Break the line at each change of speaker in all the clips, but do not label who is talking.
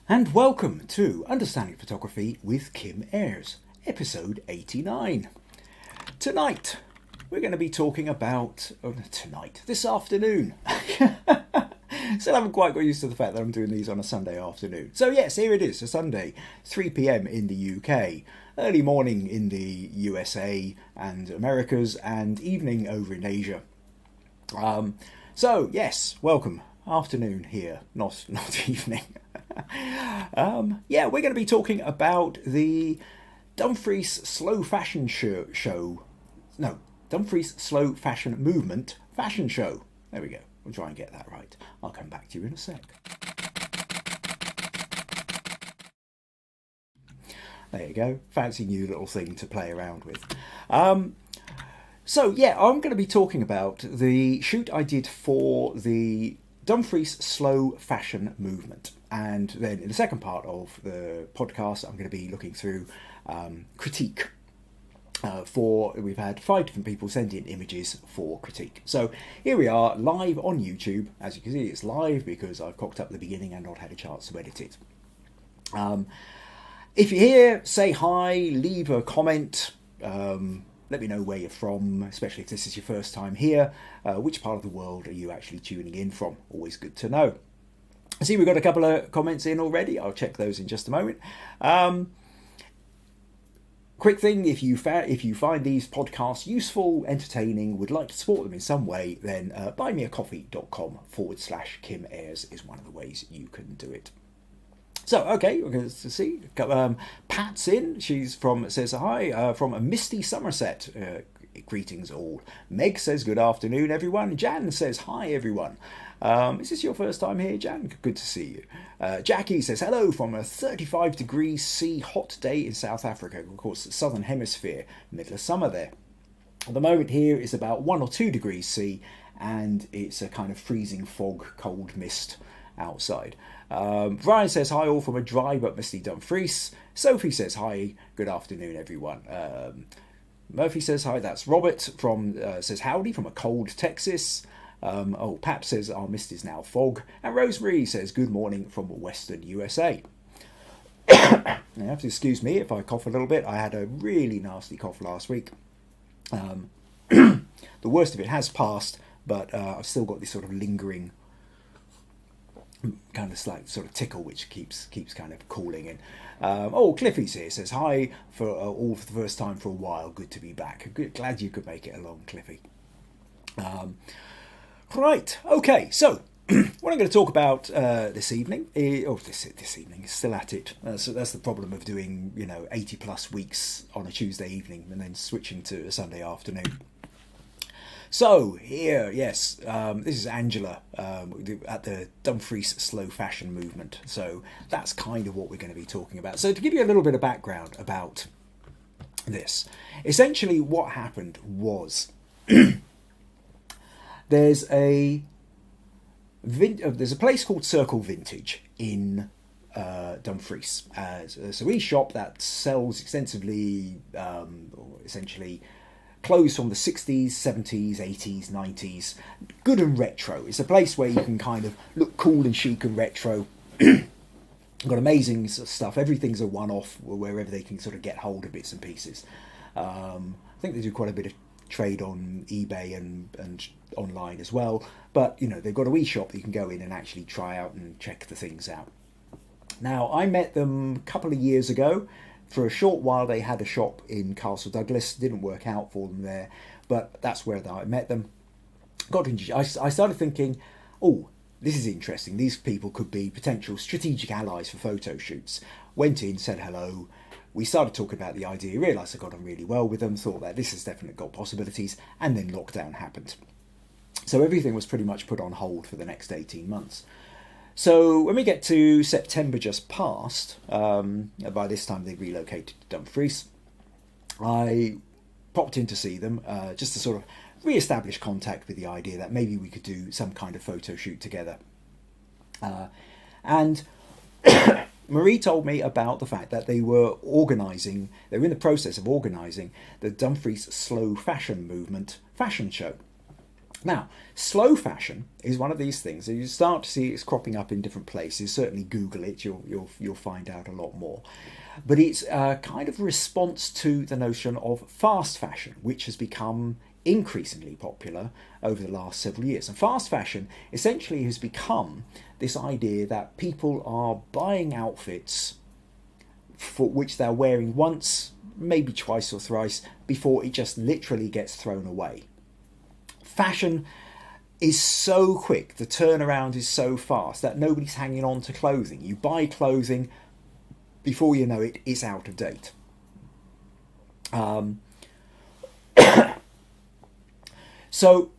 And welcome to Understanding Photography with Kim Ayres, episode 89. Tonight, we're going to be talking about... this afternoon. Still haven't quite got used to the fact that I'm doing these on a Sunday afternoon. So yes, here it is, a Sunday, 3 p.m. in the UK, early morning in the USA and Americas, and evening over in Asia. So yes, welcome. Afternoon here, not evening. We're going to be talking about the Dumfries Slow Fashion Show. No, Dumfries Slow Fashion Movement Fashion Show. There we go. We'll try and get that right. I'll come back to you in a sec. There you go. Fancy new little thing to play around with. I'm going to be talking about the shoot I did for the Dumfries Slow Fashion Movement. And then in the second part of the podcast, I'm going to be looking through critique. We've had 5 different people send in images for critique. So here we are, live on YouTube. As you can see, it's live because I've cocked up the beginning and not had a chance to edit it. If you're here, say hi, leave a comment. Let me know where you're from, especially if this is your first time here. Which part of the world are you actually tuning in from? Always good to know. I see we've got a couple of comments in already. I'll check those in just a moment. Quick thing, if you find these podcasts useful, entertaining, would like to support them in some way, then buymeacoffee.com/Kim Ayres is one of the ways you can do it. So, okay, we're going to see. Pat's in. She's says hi from a misty Somerset. Greetings all. Meg says good afternoon, everyone. Jan says hi, everyone. Is this your first time here, Jan? Good to see you. Jackie says hello from a 35 degrees C hot day in South Africa. Of course, the southern hemisphere, middle of summer there. At the moment here is about 1 or 2 degrees C, and it's a kind of freezing fog, cold mist outside. Brian says hi all from a dry but misty Dumfries. Sophie says hi, good afternoon everyone. Murphy says hi, that's Robert says howdy from a cold Texas. Pat says our mist is now fog. And Rosemary says good morning from Western USA. Now, you have to excuse me if I cough a little bit. I had a really nasty cough last week. The worst of it has passed, but I've still got this sort of lingering kind of slight sort of tickle which keeps kind of calling in. Cliffy's here, says hi for all for the first time for a while. Good to be back. Glad you could make it along, Cliffy. Right, okay, so what I'm going to talk about this evening this evening is still at it. So that's the problem of doing 80 plus weeks on a Tuesday evening and then switching to a Sunday afternoon. So here, yes, this is Angela at the Dumfries Slow Fashion Movement. So that's kind of what we're going to be talking about. So to give you a little bit of background about this, essentially what happened was there's a place called Circle Vintage in Dumfries. It's a wee shop that sells extensively, essentially, clothes from the 60s, 70s, 80s, 90s, good and retro. It's a place where you can kind of look cool and chic and retro. Got amazing stuff. Everything's a one-off wherever they can sort of get hold of bits and pieces. I think they do quite a bit of trade on eBay and online as well. But, they've got a wee shop that you can go in and actually try out and check the things out. Now, I met them a couple of years ago. For a short while, they had a shop in Castle Douglas. Didn't work out for them there, but that's where I met them. I started thinking, this is interesting. These people could be potential strategic allies for photo shoots. Went in, said hello. We started talking about the idea, realised I got on really well with them, thought that this has definitely got possibilities, and then lockdown happened. So everything was pretty much put on hold for the next 18 months. So when we get to September just past, by this time they relocated to Dumfries, I popped in to see them just to sort of re-establish contact with the idea that maybe we could do some kind of photo shoot together. And Marie told me about the fact that they were in the process of organising the Dumfries Slow Fashion Movement fashion show. Now, slow fashion is one of these things. You start to see it's cropping up in different places. Certainly, Google it; you'll find out a lot more. But it's a kind of response to the notion of fast fashion, which has become increasingly popular over the last several years. And fast fashion essentially has become this idea that people are buying outfits for which they're wearing once, maybe twice or thrice, before it just literally gets thrown away. Fashion is so quick, the turnaround is so fast that nobody's hanging on to clothing. You buy clothing, before you know it, it's out of date. So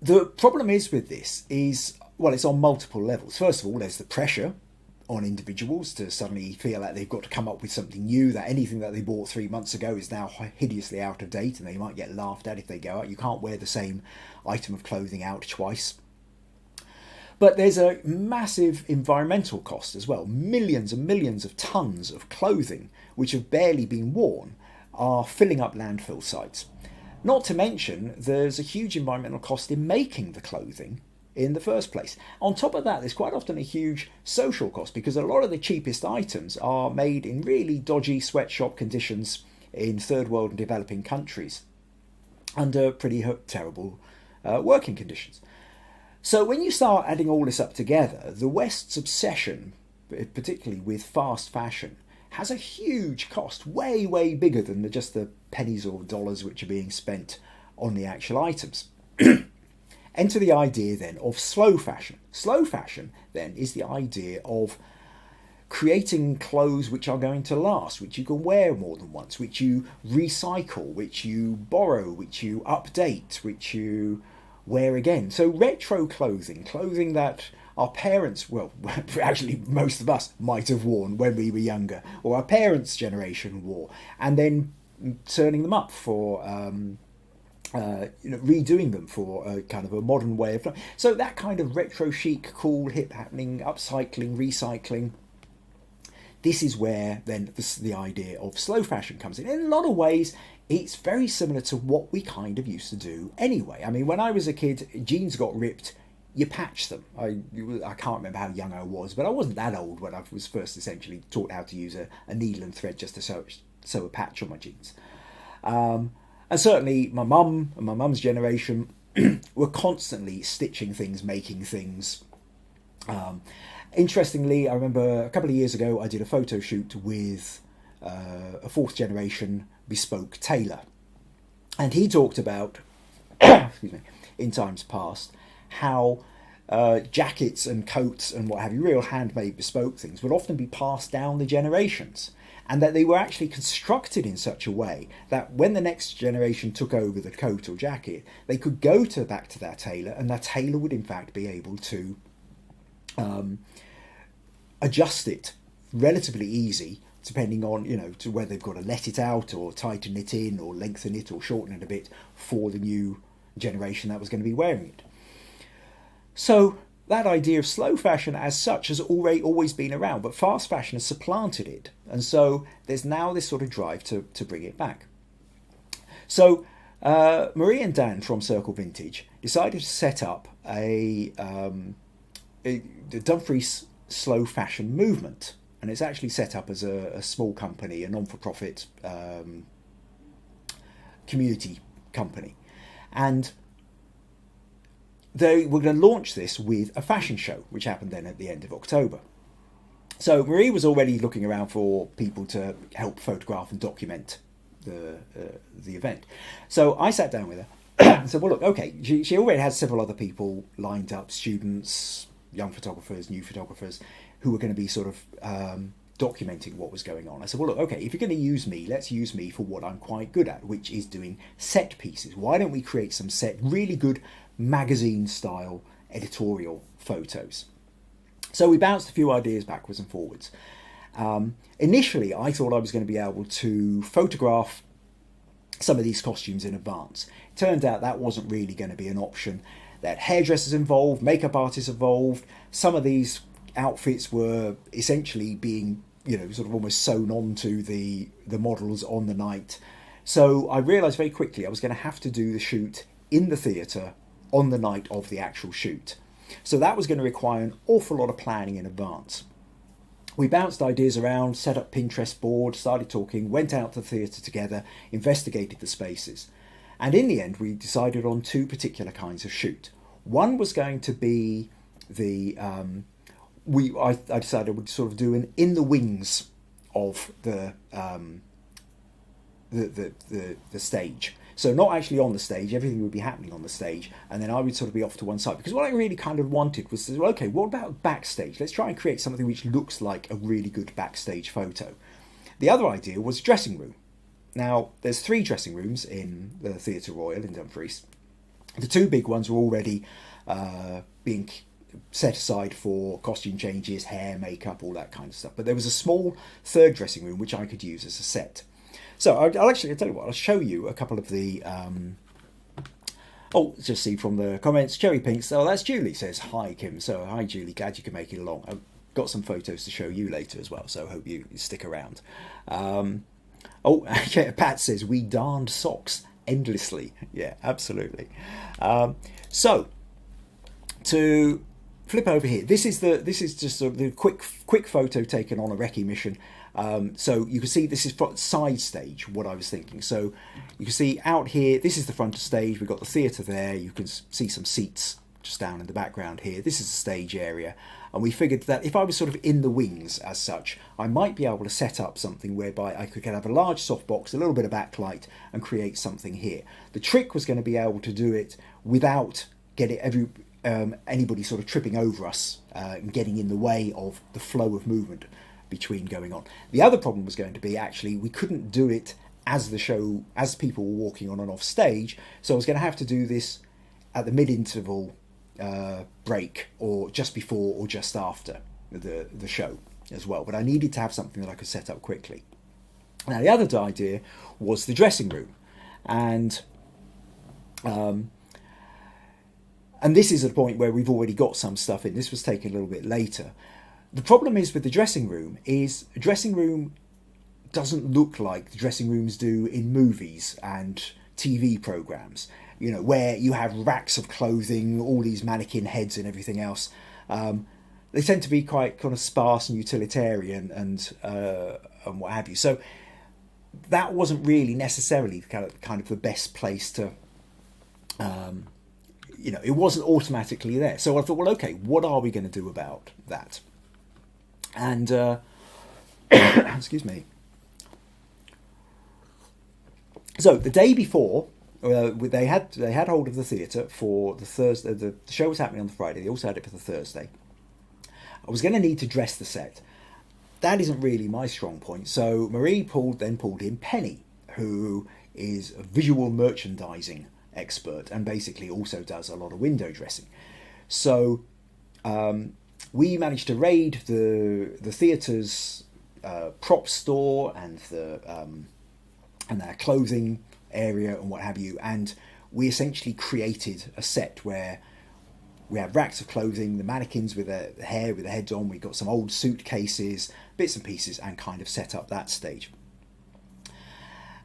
the problem is with this is, well, it's on multiple levels. First of all, there's the pressure on individuals to suddenly feel like they've got to come up with something new, that anything that they bought 3 months ago is now hideously out of date and they might get laughed at if they go out. You can't wear the same item of clothing out twice. But there's a massive environmental cost as well. Millions and millions of tons of clothing which have barely been worn are filling up landfill sites. Not to mention there's a huge environmental cost in making the clothing in the first place. On top of that, there's quite often a huge social cost because a lot of the cheapest items are made in really dodgy sweatshop conditions in third world and developing countries under pretty terrible working conditions. So when you start adding all this up together, the West's obsession, particularly with fast fashion, has a huge cost, way, way bigger than just the pennies or dollars which are being spent on the actual items. Enter the idea then of slow fashion. Slow fashion then is the idea of creating clothes which are going to last, which you can wear more than once, which you recycle, which you borrow, which you update, which you wear again. So retro clothing, clothing that our parents, well, actually most of us might have worn when we were younger, or our parents' generation wore, and then turning them up for redoing them for a kind of a modern way of life. So that kind of retro chic, cool, hip happening, upcycling, recycling. This is where then the idea of slow fashion comes in. In a lot of ways, it's very similar to what we kind of used to do anyway. I mean, when I was a kid, jeans got ripped, you patch them. I can't remember how young I was, but I wasn't that old when I was first essentially taught how to use a needle and thread just to sew a patch on my jeans. And certainly my mum and my mum's generation were constantly stitching things, making things. Interestingly, I remember a couple of years ago I did a photo shoot with a fourth generation bespoke tailor. And he talked about, excuse me, in times past, how jackets and coats and what have you, real handmade bespoke things, would often be passed down the generations. And that they were actually constructed in such a way that when the next generation took over the coat or jacket, they could go back to their tailor, and that tailor would in fact be able to adjust it relatively easy, depending on, to whether they've got to let it out or tighten it in or lengthen it or shorten it a bit for the new generation that was going to be wearing it. So that idea of slow fashion as such has always been around, but fast fashion has supplanted it. And so there's now this sort of drive to bring it back. So Marie and Dan from Circle Vintage decided to set up the Dumfries slow fashion movement. And it's actually set up as a small company, a non-for-profit community company. And they were going to launch this with a fashion show, which happened then at the end of October. So Marie was already looking around for people to help photograph and document the event. So I sat down with her and said, well, look, okay, she already had several other people lined up, students, young photographers, new photographers, who were going to be sort of documenting what was going on. I said, well, look, okay, if you're going to use me, let's use me for what I'm quite good at, which is doing set pieces. Why don't we create some really good magazine-style editorial photos? So we bounced a few ideas backwards and forwards. Initially, I thought I was going to be able to photograph some of these costumes in advance. It turned out that wasn't really going to be an option. There had hairdressers involved, makeup artists involved. Some of these outfits were essentially being, sort of almost sewn onto the models on the night. So I realised very quickly I was going to have to do the shoot in the theatre on the night of the actual shoot. So that was going to require an awful lot of planning in advance. We bounced ideas around, set up Pinterest board, started talking, went out to the theatre together, investigated the spaces. And in the end, we decided on two particular kinds of shoot. One was going to be I decided I would sort of do an in the wings of the stage. So not actually on the stage, everything would be happening on the stage, and then I would sort of be off to one side. Because what I really kind of wanted was, well, okay, what about backstage? Let's try and create something which looks like a really good backstage photo. The other idea was dressing room. Now, there's 3 dressing rooms in the Theatre Royal in Dumfries. The 2 big ones were already being set aside for costume changes, hair, makeup, all that kind of stuff. But there was a small 3rd dressing room which I could use as a set. So I'll tell you what, I'll show you a couple of the... just see from the comments, Cherry Pinks. Oh, that's Julie, says, hi, Kim. So, hi, Julie, glad you can make it along. I've got some photos to show you later as well, so hope you stick around. Pat says, we darned socks endlessly. Yeah, absolutely. So, to flip over here, this is just sort of the quick photo taken on a recce mission. So you can see this is side stage, what I was thinking. So you can see out here, this is the front of stage. We've got the theatre there. You can see some seats just down in the background here. This is the stage area. And we figured that if I was sort of in the wings as such, I might be able to set up something whereby I could have a large softbox, a little bit of backlight, and create something here. The trick was going to be able to do it without getting anybody sort of tripping over us and getting in the way of the flow of movement between going on. The other problem was going to be, actually, we couldn't do it as people were walking on and off stage, so I was going to have to do this at the mid-interval break, or just before or just after the show as well. But I needed to have something that I could set up quickly. Now, the other idea was the dressing room, and this is a point where we've already got some stuff in. This was taken a little bit later. The problem is with the dressing room is a dressing room doesn't look like the dressing rooms do in movies and TV programs, you know, where you have racks of clothing, all these mannequin heads and everything else. They tend to be quite kind of sparse and utilitarian and what have you. So that wasn't really necessarily kind of the best place to, it wasn't automatically there. So I thought, well, okay, what are we going to do about that? And excuse me. So the day before, they had hold of the theatre for the Thursday. The show was happening on the Friday. They also had it for the Thursday. I was going to need to dress the set. That isn't really my strong point. So Marie pulled in Penny, who is a visual merchandising expert and basically also does a lot of window dressing. So we managed to raid the theatre's prop store and their clothing area and what have you, and we essentially created a set where we had racks of clothing, the mannequins with their hair, with their heads on. We got some old suitcases, bits and pieces, and kind of set up that stage.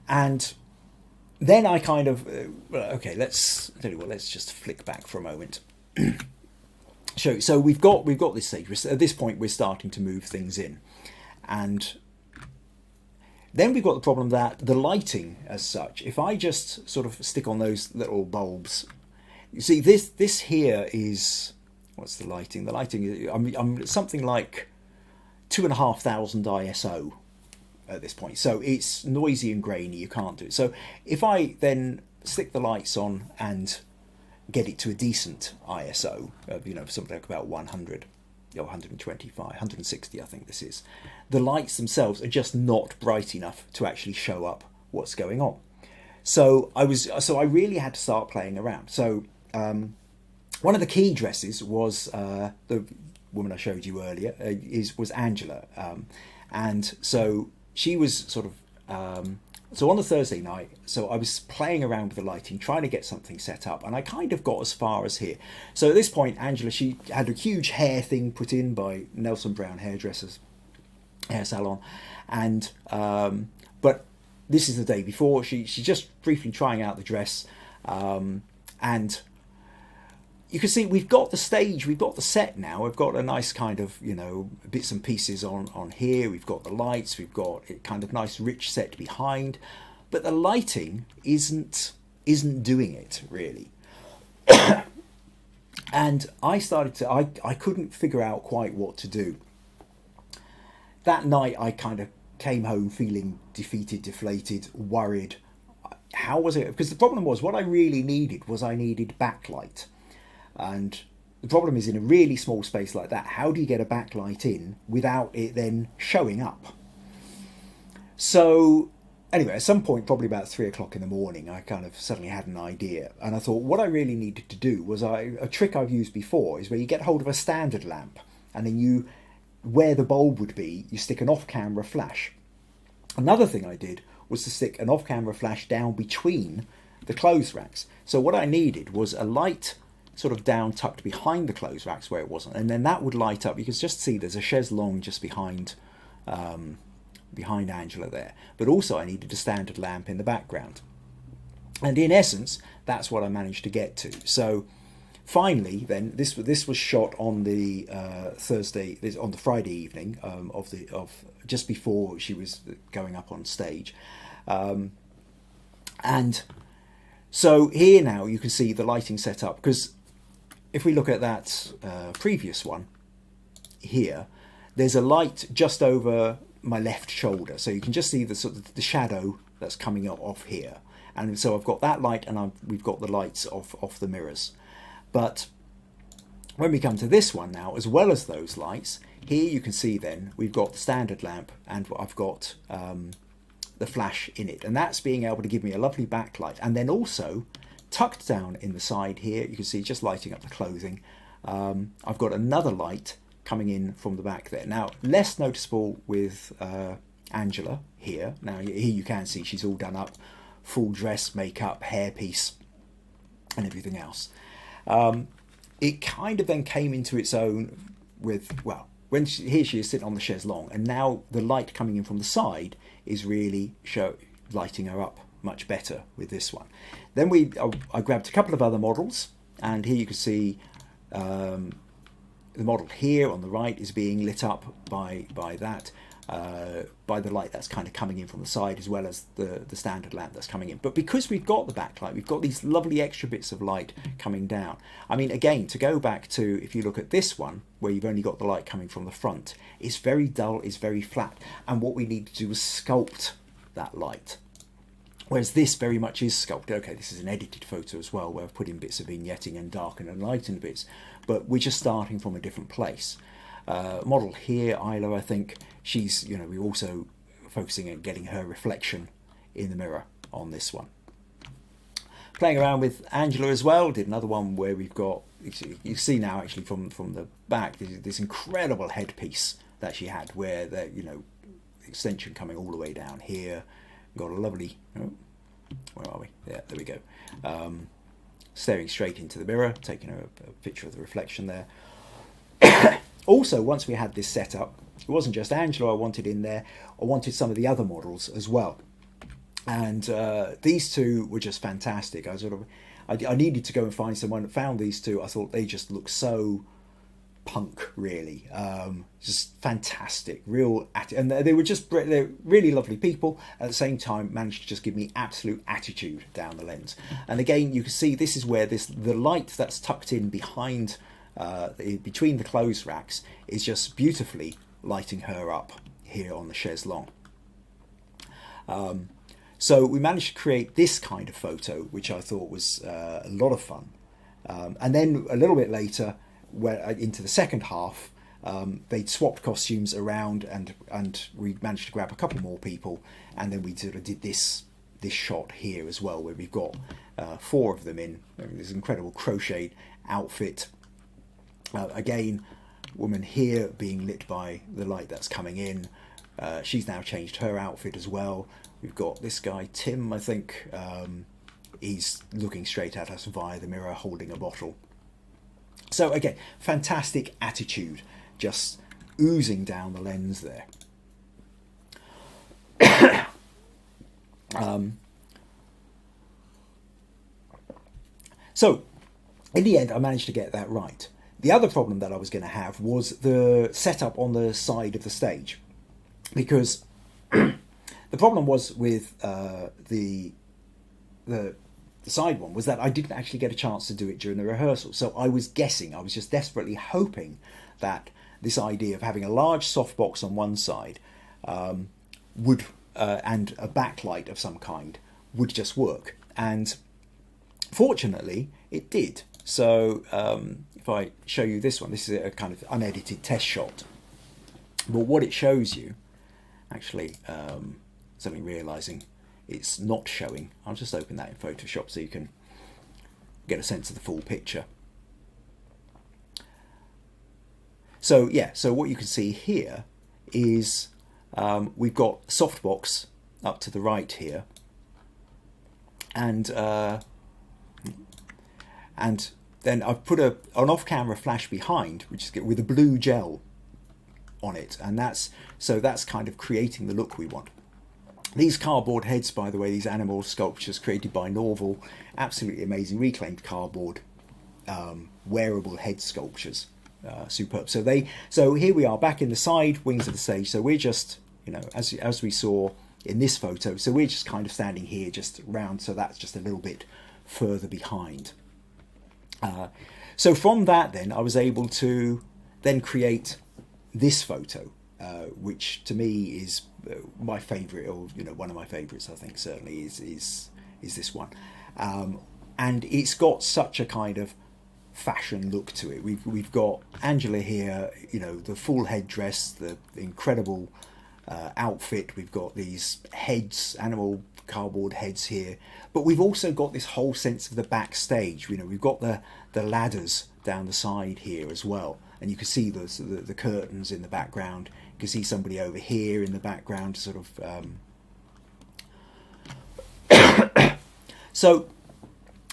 And then I kind of let's just flick back for a moment. So we've got this stage. At this point, we're starting to move things in, and then we've got the problem that the lighting, as such, if I just sort of stick on those little bulbs, you see this here is, what's the lighting? The lighting is I'm something like 2,500 ISO at this point, so it's noisy and grainy. You can't do it. So if I then stick the lights on and get it to a decent ISO, something like about 100 or 125, 160, I think this is, the lights themselves are just not bright enough to actually show up what's going on. So I really had to start playing around. So one of the key dresses was the woman I showed you earlier, was Angela, and so she was sort of so on the Thursday night, so I was playing around with the lighting, trying to get something set up, and I kind of got as far as here. So at this point, Angela, she had a huge hair thing put in by Nelson Brown Hairdressers Hair Salon, and but this is the day before. She's just briefly trying out the dress, and you can see we've got the stage, we've got the set now. We've got a nice kind of, bits and pieces on here. We've got the lights, we've got a kind of nice rich set behind, but the lighting isn't doing it really. And I couldn't figure out quite what to do. That night I kind of came home feeling defeated, deflated, worried. How was it? Because the problem was, what I really needed was I needed backlight. And the problem is, in a really small space like that, how do you get a backlight in without it then showing up? So anyway, at some point, probably about 3 o'clock in the morning, I kind of suddenly had an idea. And I thought what I really needed to do was, a trick I've used before is where you get hold of a standard lamp and then where the bulb would be, you stick an off-camera flash. Another thing I did was to stick an off-camera flash down between the clothes racks. So what I needed was a light sort of down tucked behind the clothes racks where it wasn't, and then that would light up. You can just see there's a chaise longue just behind Angela there, but also I needed a standard lamp in the background, and in essence that's what I managed to get to. So finally then, this was shot on the on the Friday evening of just before she was going up on stage, and so here now you can see the lighting set up, because if we look at that previous one here, there's a light just over my left shoulder, so you can just see the sort of the shadow that's coming up off here, and so I've got that light, and we've got the lights off the mirrors. But when we come to this one now, as well as those lights, here you can see then we've got the standard lamp, and I've got the flash in it, and that's being able to give me a lovely backlight. And then also tucked down in the side here, you can see just lighting up the clothing, I've got another light coming in from the back there. Now, less noticeable with Angela here. Now here you can see she's all done up, full dress, makeup, hairpiece and everything else. It kind of then came into its own with, well, when here she is sitting on the chaise longue, and now the light coming in from the side is really lighting her up much better with this one. Then I grabbed a couple of other models, and here you can see the model here on the right is being lit up by the light that's kind of coming in from the side, as well as the standard lamp that's coming in. But because we've got the backlight, we've got these lovely extra bits of light coming down. I mean, again, to go back to, if you look at this one, where you've only got the light coming from the front, it's very dull, it's very flat. And what we need to do is sculpt that light. Whereas this very much is sculpted. Okay, this is an edited photo as well, where I've put in bits of vignetting and darken and lighten bits, but we're just starting from a different place. Model here, Isla, I think, she's, we're also focusing on getting her reflection in the mirror on this one. Playing around with Angela as well, did another one where we've got, you see now actually from the back, this incredible headpiece that she had, where the, extension coming all the way down here. Got a lovely, where are we? Yeah, there we go. Staring straight into the mirror, taking a picture of the reflection there. Also, once we had this set up, it wasn't just Angela I wanted in there, I wanted some of the other models as well. And these two were just fantastic. I needed to go and find someone, found these two. I thought they just look so punk, really, just fantastic, and they're really lovely people. At the same time, managed to just give me absolute attitude down the lens. And again, you can see this is where the light that's tucked in behind, between the clothes racks, is just beautifully lighting her up here on the chaise longue. So we managed to create this kind of photo, which I thought was a lot of fun. And then a little bit later, into the second half, they'd swapped costumes around, and we managed to grab a couple more people, and then we sort of did this shot here as well, where we've got 4 of them in this incredible crocheted outfit. Again, woman here being lit by the light that's coming in. She's now changed her outfit as well. We've got this guy, Tim, I think. He's looking straight at us via the mirror, holding a bottle. So again, fantastic attitude, just oozing down the lens there. So in the end, I managed to get that right. The other problem that I was going to have was the setup on the side of the stage, because the problem was with the side one was that I didn't actually get a chance to do it during the rehearsal. So I was guessing, I was just desperately hoping that this idea of having a large softbox on one side would and a backlight of some kind would just work. And fortunately, it did. So if I show you this one, this is a kind of unedited test shot. But what it shows you, actually, suddenly realising it's not showing. I'll just open that in Photoshop so you can get a sense of the full picture. So yeah, so what you can see here is we've got softbox up to the right here, and then I've put an off-camera flash behind, which is with a blue gel on it, and that's kind of creating the look we want. These cardboard heads, by the way, these animal sculptures created by Norval, absolutely amazing, reclaimed cardboard, wearable head sculptures, superb. So here we are back in the side wings of the stage. So we're just, as we saw in this photo, so we're just kind of standing here, just round. So that's just a little bit further behind. So from that, then I was able to then create this photo, which to me is my favourite, or one of my favourites. I think certainly is this one, and it's got such a kind of fashion look to it. We've got Angela here, the full headdress, the incredible outfit. We've got these heads, animal cardboard heads here, but we've also got this whole sense of the backstage. We've got the ladders down the side here as well, and you can see the curtains in the background. You can see somebody over here in the background, sort of. So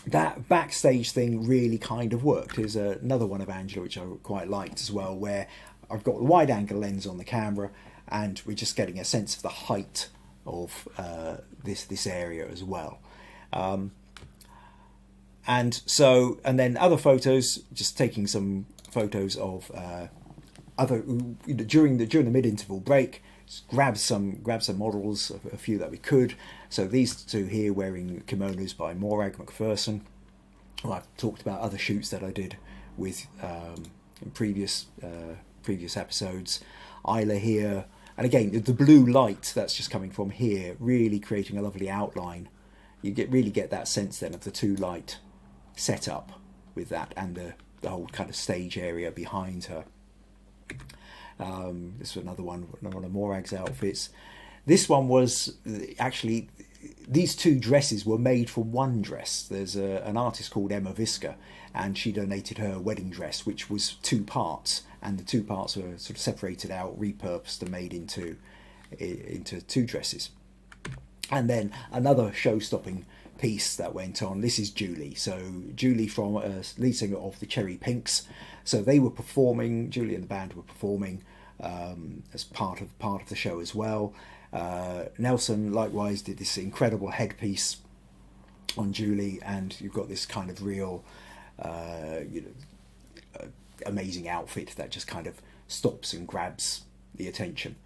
that backstage thing really kind of worked. There's another one of Angela which I quite liked as well, where I've got the wide angle lens on the camera, and we're just getting a sense of the height of this area as well. And then other photos, just taking some photos of during the mid-interval break, just grab some models, a few that we could. So these two here wearing kimonos by Morag McPherson. Well, I've talked about other shoots that I did with in previous episodes. Isla here, and again the blue light that's just coming from here, really creating a lovely outline. You really get that sense then of the two light setup with that, and the whole kind of stage area behind her. This was another one of Morag's outfits. This one was actually, these two dresses were made for one dress. There's an artist called Emma Visca, and she donated her wedding dress, which was two parts, and the two parts were sort of separated out, repurposed, and made into two dresses. And then another show-stopping piece that went on. This is Julie. So Julie from lead singer of the Cherry Pinks. So they were performing. Julie and the band were performing as part of the show as well. Nelson likewise did this incredible headpiece on Julie, and you've got this kind of real, amazing outfit that just kind of stops and grabs the attention.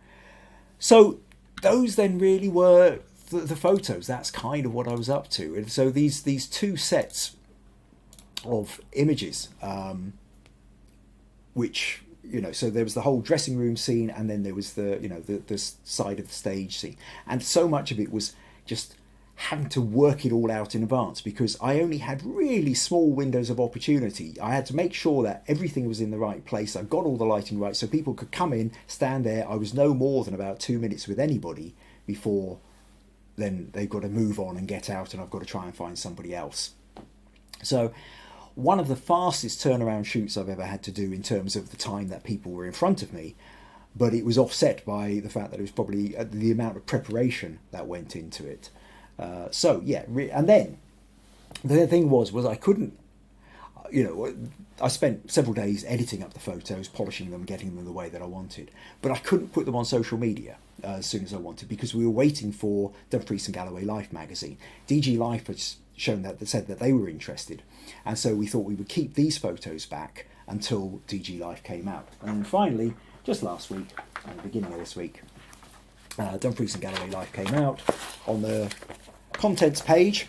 So those then really were the photos. That's kind of what I was up to. And so these two sets of images, which, so there was the whole dressing room scene, and then there was the side of the stage scene, and so much of it was just having to work it all out in advance, because I only had really small windows of opportunity. I had to make sure that everything was in the right place. I got all the lighting right so people could come in, stand there. I was no more than about 2 minutes with anybody before then they've got to move on and get out, and I've got to try and find somebody else. So one of the fastest turnaround shoots I've ever had to do in terms of the time that people were in front of me, but it was offset by the fact that it was probably the amount of preparation that went into it. And then the thing was I couldn't, you know, I spent several days editing up the photos, polishing them, getting them the way that I wanted. But I couldn't put them on social media as soon as I wanted because we were waiting for Dumfries and Galloway Life magazine. DG Life had shown that said that they were interested, and so we thought we would keep these photos back until DG Life came out. And finally, just last week, at the beginning of this week, Dumfries and Galloway Life came out. On the contents page,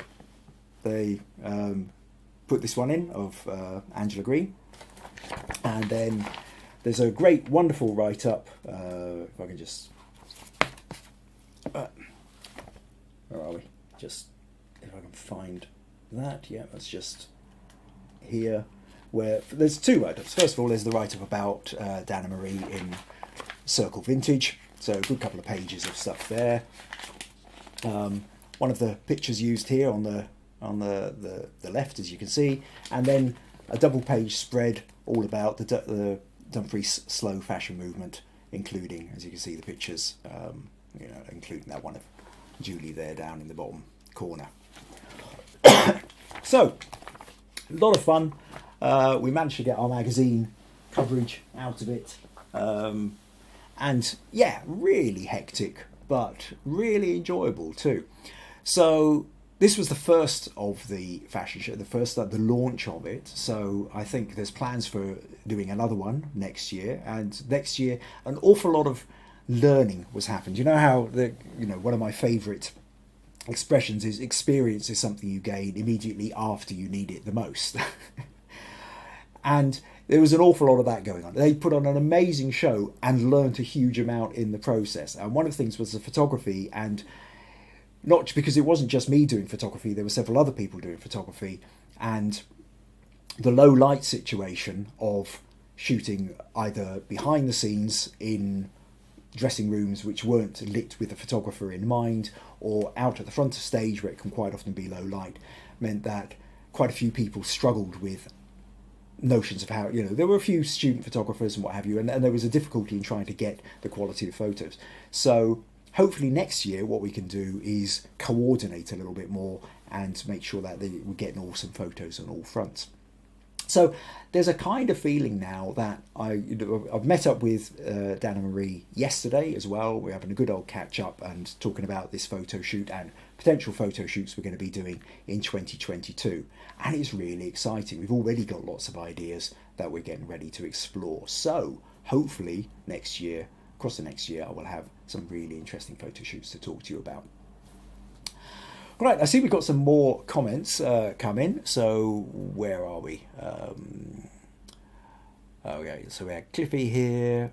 they put this one in of Angela Green, and then there's a great, wonderful write-up. If I can just, where are we? Just if I can find that. Yeah, that's just here. Where there's two write-ups. First of all, there's the write-up about Dana Marie in Circle Vintage. So a good couple of pages of stuff there. One of the pictures used here on the left, as you can see, and then a double-page spread all about the Dumfries slow fashion movement, including, as you can see, the pictures, including that one of Julie there down in the bottom corner. So, a lot of fun. We managed to get our magazine coverage out of it, and yeah, really hectic, but really enjoyable too. So this was the first of the fashion show, the launch of it. So I think there's plans for doing another one next year, and next year an awful lot of learning was happened. You know how one of my favourite expressions is experience is something you gain immediately after you need it the most. And there was an awful lot of that going on. They put on an amazing show and learnt a huge amount in the process. And one of the things was the photography, and not because it wasn't just me doing photography, there were several other people doing photography, and the low light situation of shooting either behind the scenes in dressing rooms which weren't lit with a photographer in mind, or out at the front of stage where it can quite often be low light, meant that quite a few people struggled with notions of how, there were a few student photographers and what have you, and there was a difficulty in trying to get the quality of photos. So hopefully next year what we can do is coordinate a little bit more and make sure that we're getting awesome photos on all fronts. So there's a kind of feeling now that I've met up with Dana Marie yesterday as well. We're having a good old catch up and talking about this photo shoot and potential photo shoots we're going to be doing in 2022. And it's really exciting. We've already got lots of ideas that we're getting ready to explore. So hopefully next year, across the next year, I will have some really interesting photo shoots to talk to you about. Right, I see we've got some more comments come in. So where are we? Okay, so we had Cliffy here,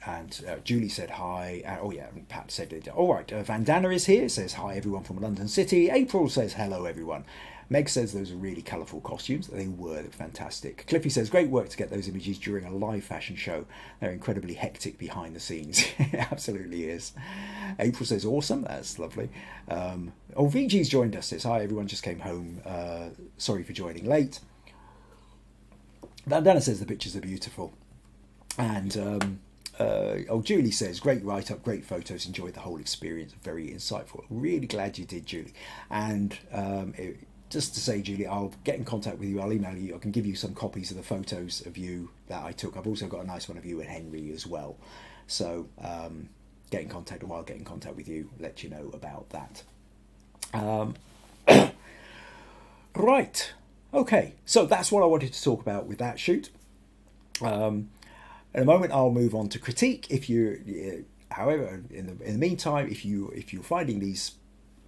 and Julie said hi. And Pat said it. All right, Vandana is here. Says hi everyone from London City. April says hello everyone. Meg says those are really colourful costumes. They were fantastic. Cliffy says great work to get those images during a live fashion show. They're incredibly hectic behind the scenes. It absolutely is. April says awesome. That's lovely. Viji's joined us. Says hi everyone. Just came home. Sorry for joining late. Vandana says the pictures are beautiful. And Julie says great write-up, great photos, enjoyed the whole experience, very insightful. Really glad you did, Julie. And just to say, Julie, I'll get in contact with you. I'll email you. I can give you some copies of the photos of you that I took. I've also got a nice one of you and Henry as well. So get in contact, or I'll get in contact with you, let you know about that. Right. Okay. So that's what I wanted to talk about with that shoot. In a moment, I'll move on to critique. However, in the meantime, if you're finding these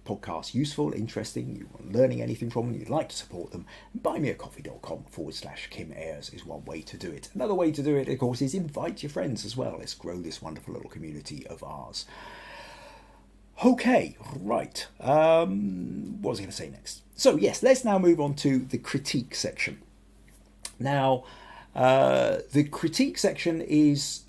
podcasts useful, interesting, you're learning anything from them, you'd like to support them, buymeacoffee.com/Kim Ayres is one way to do it. Another way to do it, of course, is invite your friends as well. Let's grow this wonderful little community of ours. Okay, right. What was I going to say next? So yes, let's now move on to the critique section. Now, the critique section is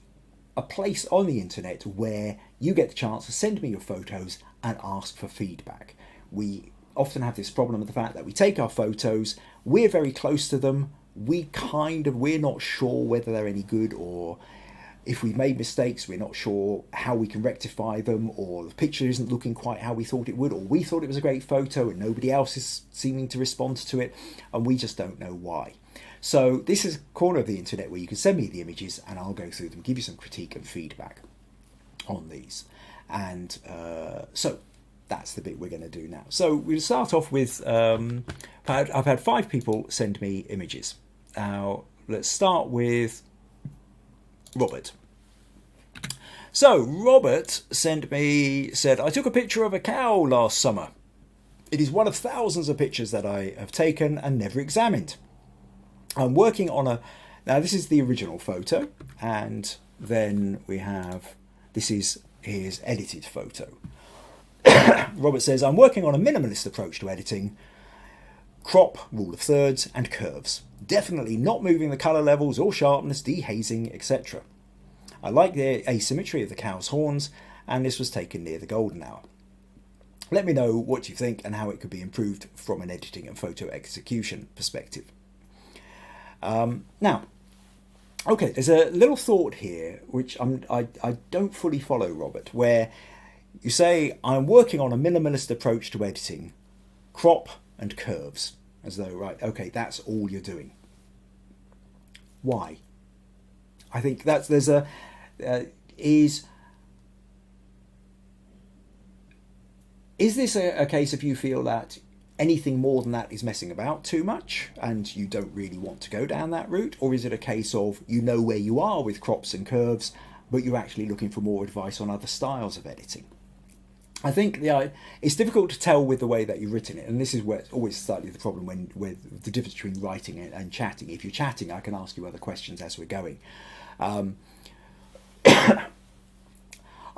a place on the internet where you get the chance to send me your photos and ask for feedback. We often have this problem with the fact that we take our photos, we're very close to them, we're not sure whether they're any good, or if we've made mistakes, we're not sure how we can rectify them, or the picture isn't looking quite how we thought it would, or we thought it was a great photo and nobody else is seeming to respond to it, and we just don't know why. So this is a corner of the internet where you can send me the images and I'll go through them, give you some critique and feedback on these. And so that's the bit we're going to do now. So we'll start off with, I've had 5 people send me images. Now let's start with Robert. So Robert said, I took a picture of a cow last summer. It is one of thousands of pictures that I have taken and never examined. I'm working on now this is the original photo, and then we have, this is his edited photo. Robert says, I'm working on a minimalist approach to editing, crop, rule of thirds, and curves. Definitely not moving the colour levels or sharpness, dehazing, etc. I like the asymmetry of the cow's horns, and this was taken near the golden hour. Let me know what you think and how it could be improved from an editing and photo execution perspective. Now, okay, there's a little thought here which I don't fully follow, Robert, where you say, I'm working on a minimalist approach to editing, crop and curves, as though, right, okay, that's all you're doing. Why? I think that's, there's a, is this a case of you feel that anything more than that is messing about too much and you don't really want to go down that route? Or is it a case of you know where you are with crops and curves, but you're actually looking for more advice on other styles of editing? I think it's difficult to tell with the way that you've written it, and this is where it's always slightly the problem with the difference between writing and chatting. If you're chatting, I can ask you other questions as we're going.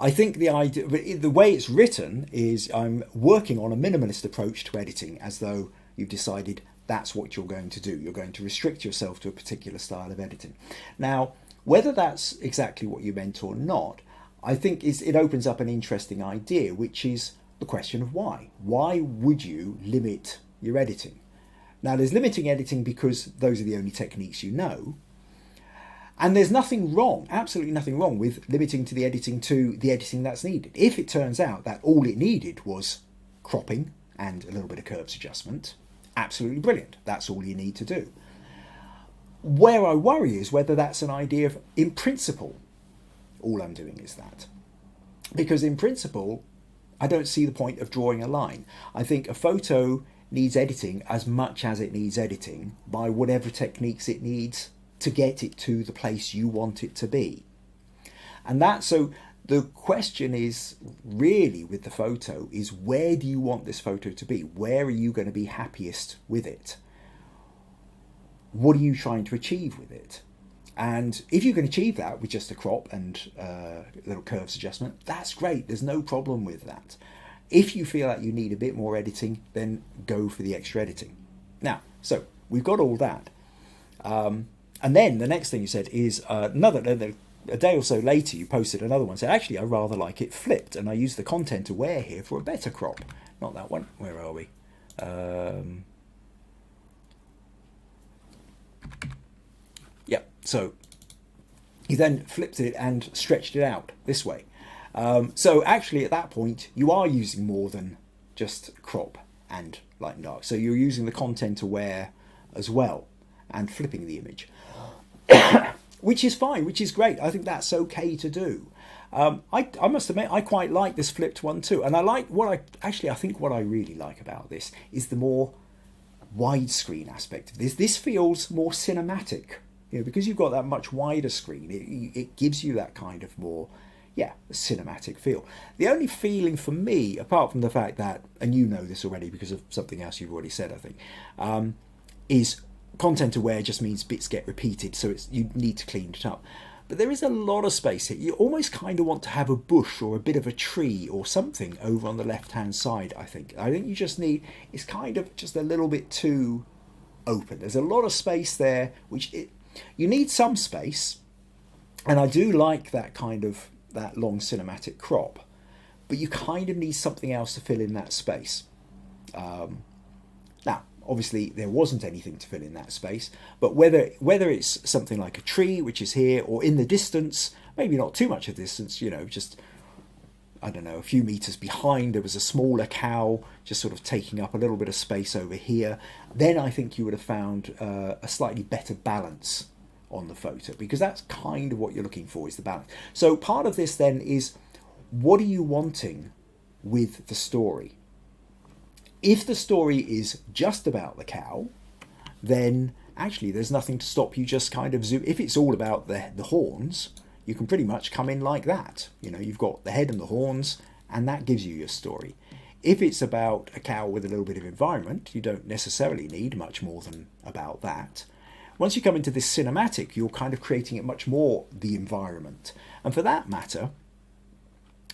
I think the idea, the way it's written is I'm working on a minimalist approach to editing, as though you've decided that's what you're going to do. You're going to restrict yourself to a particular style of editing. Now, whether that's exactly what you meant or not, I think it opens up an interesting idea, which is the question of why. Why would you limit your editing? Now, there's limiting editing because those are the only techniques you know. And there's nothing wrong, absolutely nothing wrong with limiting to the editing that's needed. If it turns out that all it needed was cropping and a little bit of curves adjustment, absolutely brilliant. That's all you need to do. Where I worry is whether that's an idea of, in principle, all I'm doing is that. Because in principle, I don't see the point of drawing a line. I think a photo needs editing as much as it needs editing by whatever techniques it needs to get it to the place you want it to be. And so the question is really with the photo is, where do you want this photo to be? Where are you going to be happiest with it? What are you trying to achieve with it? And if you can achieve that with just a crop and a little curves adjustment, that's great. There's no problem with that. If you feel like you need a bit more editing, then go for the extra editing. Now, so we've got all that. And then the next thing you said is a day or so later you posted another one. Said, actually, I rather like it flipped, and I use the content aware here for a better crop. Not that one. Where are we? Yeah, so he then flipped it and stretched it out this way. So actually at that point, you are using more than just crop and light and dark. So you're using the content aware as well and flipping the image. Which is fine, which is great. I think that's okay to do. I must admit, I quite like this flipped one too. And I like I think what I really like about this is the more widescreen aspect of this. This feels more cinematic, because you've got that much wider screen. It gives you that kind of more, cinematic feel. The only feeling for me, apart from the fact that, and you know this already because of something else you've already said, I think, is content aware just means bits get repeated, so you need to clean it up. But there is a lot of space here. You almost kind of want to have a bush or a bit of a tree or something over on the left-hand side, I think. I think you just need, it's kind of just a little bit too open. There's a lot of space there, you need some space, and I do like that kind of, that long cinematic crop, but you kind of need something else to fill in that space. Now, obviously there wasn't anything to fill in that space. But whether it's something like a tree, which is here, or in the distance, maybe not too much of distance, you know, just, I don't know, a few meters behind, there was a smaller cow just sort of taking up a little bit of space over here, then I think you would have found a slightly better balance on the photo, because that's kind of what you're looking for, is the balance. So part of this then is, what are you wanting with the story? If the story is just about the cow, then actually there's nothing to stop you just kind of zoom. If it's all about the horns, you can pretty much come in like that. You know, you've got the head and the horns, and that gives you your story. If it's about a cow with a little bit of environment, you don't necessarily need much more than about that. Once you come into this cinematic, you're kind of creating it much more the environment. And for that matter,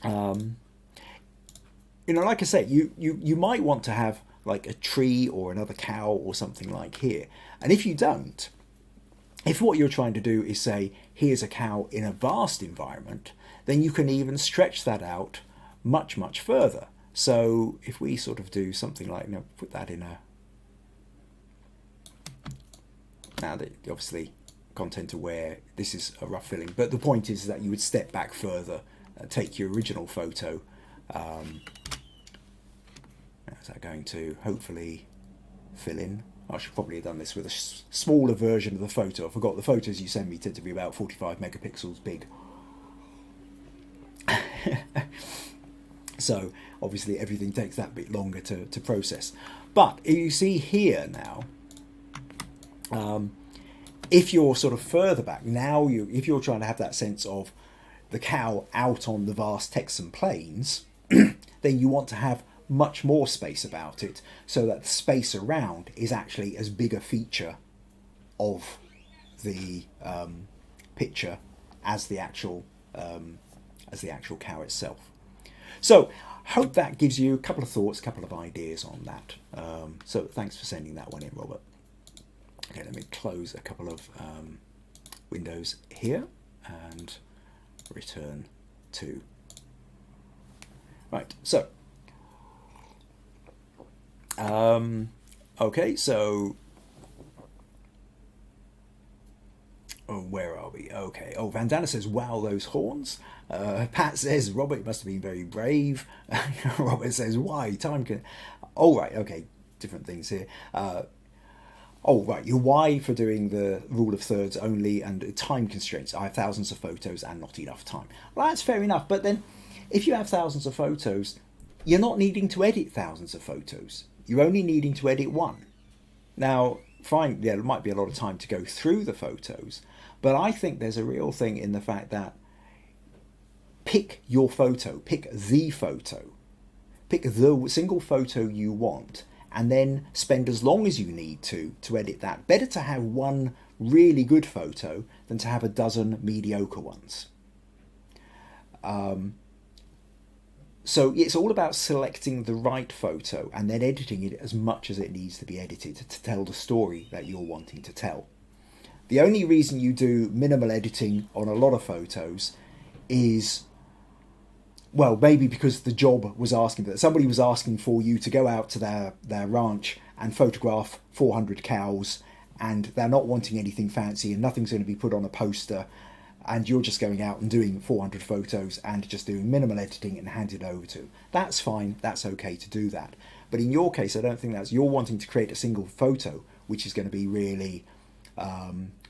you know, like I say, you might want to have like a tree or another cow or something like here. And if you don't, if what you're trying to do is say, here's a cow in a vast environment, then you can even stretch that out much, much further. So if we sort of do something like, you know, put that in a, now that obviously content aware, this is a rough filling, but the point is that you would step back further, take your original photo. Is that going to hopefully fill in? I should probably have done this with a smaller version of the photo. I forgot the photos you send me tend to be about 45 megapixels big. So obviously everything takes that bit longer to process. But you see here now, if you're sort of further back, now if you're trying to have that sense of the cow out on the vast Texan plains, then you want to have much more space about it, so that the space around is actually as big a feature of the picture as the actual cow itself. So hope that gives you a couple of thoughts, a couple of ideas on that. So thanks for sending that one in, Robert. Okay, let me close a couple of windows here and return to. Right, so okay, so where are we? Okay, Vandana says, wow, those horns. Pat says, Robert must have been very brave. Robert says, why? Time can... Oh, right, okay, different things here. Oh, right, your why for doing the rule of thirds only and time constraints. I have thousands of photos and not enough time. Well, that's fair enough, but then if you have thousands of photos, you're not needing to edit thousands of photos. You're only needing to edit one. Now, fine, there might be a lot of time to go through the photos, but I think there's a real thing in the fact that pick your photo, pick the photo, pick the single photo you want, and then spend as long as you need to edit that. Better to have one really good photo than to have a dozen mediocre ones. So it's all about selecting the right photo and then editing it as much as it needs to be edited to tell the story that you're wanting to tell. The only reason you do minimal editing on a lot of photos is, well, maybe because the job was asking that. Somebody was asking for you to go out to their ranch and photograph 400 cows, and they're not wanting anything fancy and nothing's going to be put on a poster, and you're just going out and doing 400 photos and just doing minimal editing and hand it over to. That's fine, that's okay to do that. But in your case, I don't think that's, you're wanting to create a single photo, which is going to be really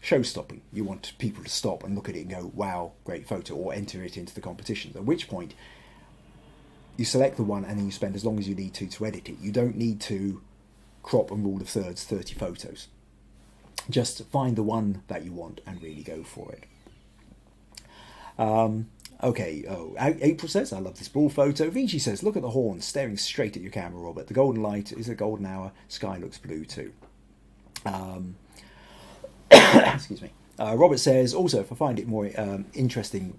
show-stopping. You want people to stop and look at it and go, wow, great photo, or enter it into the competition. At which point, you select the one and then you spend as long as you need to edit it. You don't need to crop and rule of thirds 30 photos. Just find the one that you want and really go for it. Okay, April says, I love this bull photo. Viji says, look at the horns staring straight at your camera, Robert. The golden light is a golden hour. Sky looks blue too. Excuse me. Robert says, also, if I find it more interesting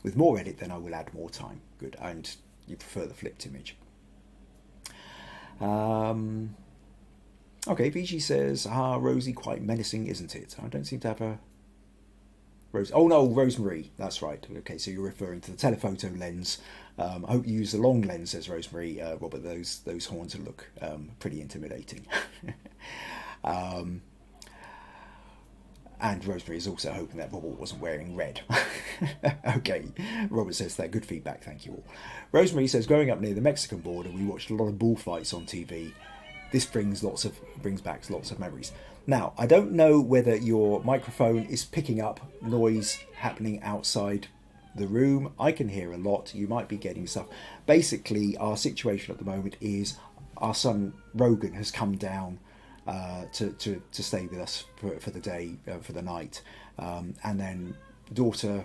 with more edit, then I will add more time. Good. And you prefer the flipped image. Okay, Viji says, Rosie, quite menacing, isn't it? I don't seem to have a Oh no, Rosemary. That's right. Okay, so you're referring to the telephoto lens. I hope you use the long lens, says Rosemary. Robert, those horns look pretty intimidating. And Rosemary is also hoping that Robert wasn't wearing red. Okay, Robert says that. Good feedback, thank you all. Rosemary says, growing up near the Mexican border, we watched a lot of bullfights on TV. This brings back lots of memories. Now, I don't know whether your microphone is picking up noise happening outside the room. I can hear a lot. You might be getting stuff. Basically, our situation at the moment is our son Rogan has come down to stay with us for the day, for the night, and then daughter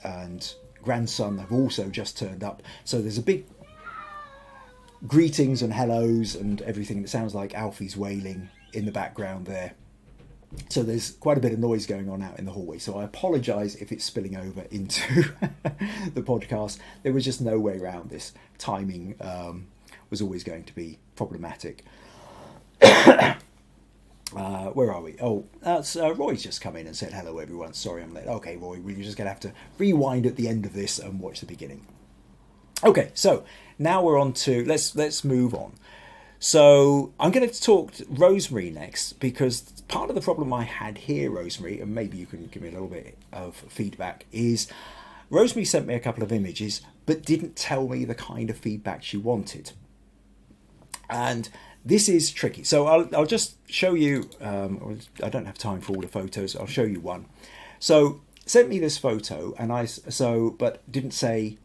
and grandson have also just turned up. So there's a big greetings and hellos and everything. It sounds like Alfie's wailing in the background there. So there's quite a bit of noise going on out in the hallway. So I apologise if it's spilling over into the podcast. There was just no way around this. Timing was always going to be problematic. Where are we? Oh, that's Roy's just come in and said hello everyone. Sorry I'm late. Okay, Roy, we're just going to have to rewind at the end of this and watch the beginning. Okay, so now we're on to let's move on. So I'm going to talk to Rosemary next, because part of the problem I had here, Rosemary, and maybe you can give me a little bit of feedback, is Rosemary sent me a couple of images but didn't tell me the kind of feedback she wanted. And this is tricky. So I'll just show you, I don't have time for all the photos, I'll show you one. So sent me this photo, and but didn't say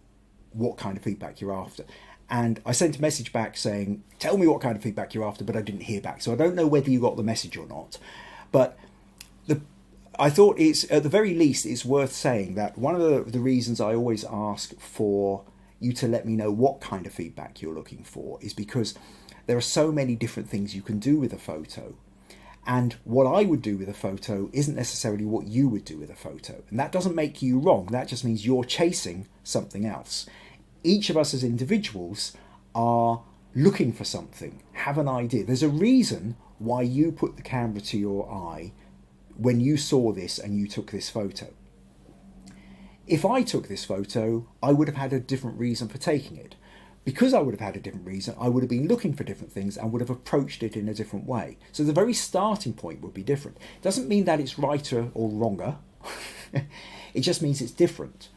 what kind of feedback you're after. And I sent a message back saying, tell me what kind of feedback you're after, but I didn't hear back. So I don't know whether you got the message or not. But I thought it's, at the very least, it's worth saying that one of the reasons I always ask for you to let me know what kind of feedback you're looking for is because there are so many different things you can do with a photo. And what I would do with a photo isn't necessarily what you would do with a photo. And that doesn't make you wrong. That just means you're chasing something else. Each of us as individuals are looking for something, have an idea. There's a reason why you put the camera to your eye when you saw this and you took this photo. If I took this photo, I would have had a different reason for taking it. Because I would have had a different reason, I would have been looking for different things and would have approached it in a different way. So the very starting point would be different. It doesn't mean that it's righter or wronger. It just means it's different.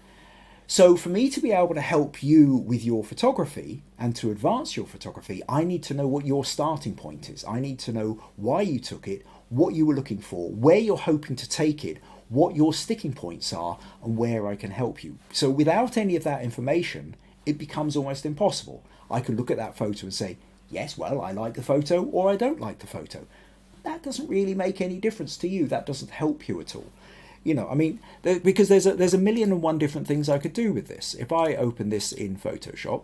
So for me to be able to help you with your photography and to advance your photography, I need to know what your starting point is. I need to know why you took it, what you were looking for, where you're hoping to take it, what your sticking points are, and where I can help you. So without any of that information, it becomes almost impossible. I could look at that photo and say, yes, well, I like the photo, or I don't like the photo. That doesn't really make any difference to you. That doesn't help you at all. You know, I mean, because there's a million and one different things I could do with this. If I open this in Photoshop,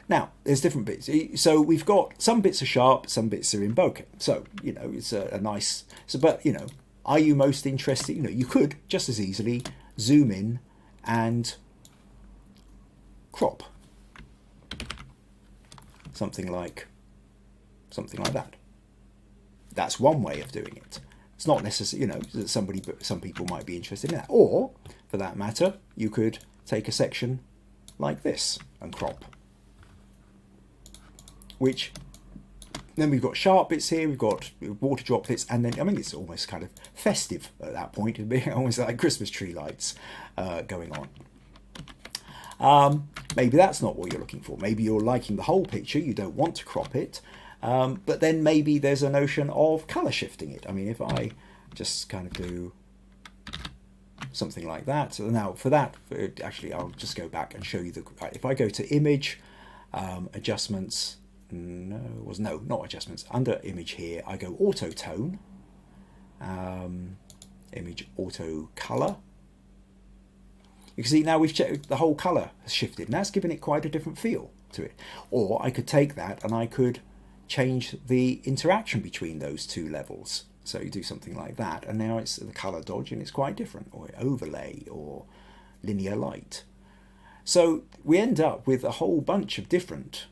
now there's different bits. So we've got some bits are sharp, some bits are in bokeh. So, you know, it's a nice, so, but, you know, are you most interested? You know, you could just as easily zoom in and crop. Something like that. That's one way of doing it. It's not necessary, you know, that some people might be interested in that. Or, for that matter, you could take a section like this and crop. Which, then we've got sharp bits here, we've got water droplets, and then, I mean, it's almost kind of festive at that point. It'd be almost like Christmas tree lights going on. Maybe that's not what you're looking for. Maybe you're liking the whole picture, you don't want to crop it. But then maybe there's a notion of colour shifting it. I mean, if I just kind of do something like that. So now for that, actually, I'll just go back and show you if I go to image, adjustments, not adjustments, under image here, I go auto tone, image auto colour. You can see now we've checked the whole colour has shifted, and that's given it quite a different feel to it. Or I could take that and I could change the interaction between those two levels. So you do something like that, and now it's the colour dodge, and it's quite different, or overlay, or linear light. So we end up with a whole bunch of different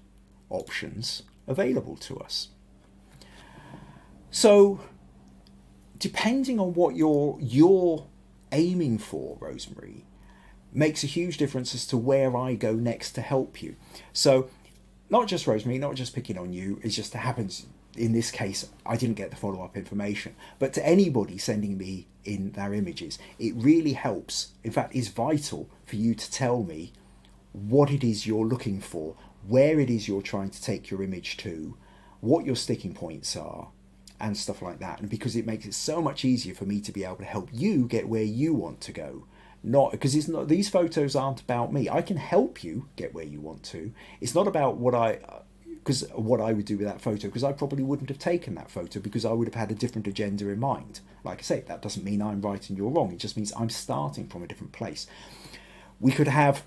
options available to us. So depending on what you're aiming for, Rosemary, makes a huge difference as to where I go next to help you. So not just Rosemary, not just picking on you, it just happens in this case I didn't get the follow-up information, but to anybody sending me in their images, it really helps, in fact is vital, for you to tell me what it is you're looking for, where it is you're trying to take your image to, what your sticking points are, and stuff like that. And because it makes it so much easier for me to be able to help you get where you want to go. Not because it's not, these photos aren't about me. I can help you get where you want to. It's not about what I would do with that photo, because I probably wouldn't have taken that photo because I would have had a different agenda in mind. Like I say, that doesn't mean I'm right and you're wrong. It just means I'm starting from a different place. We could have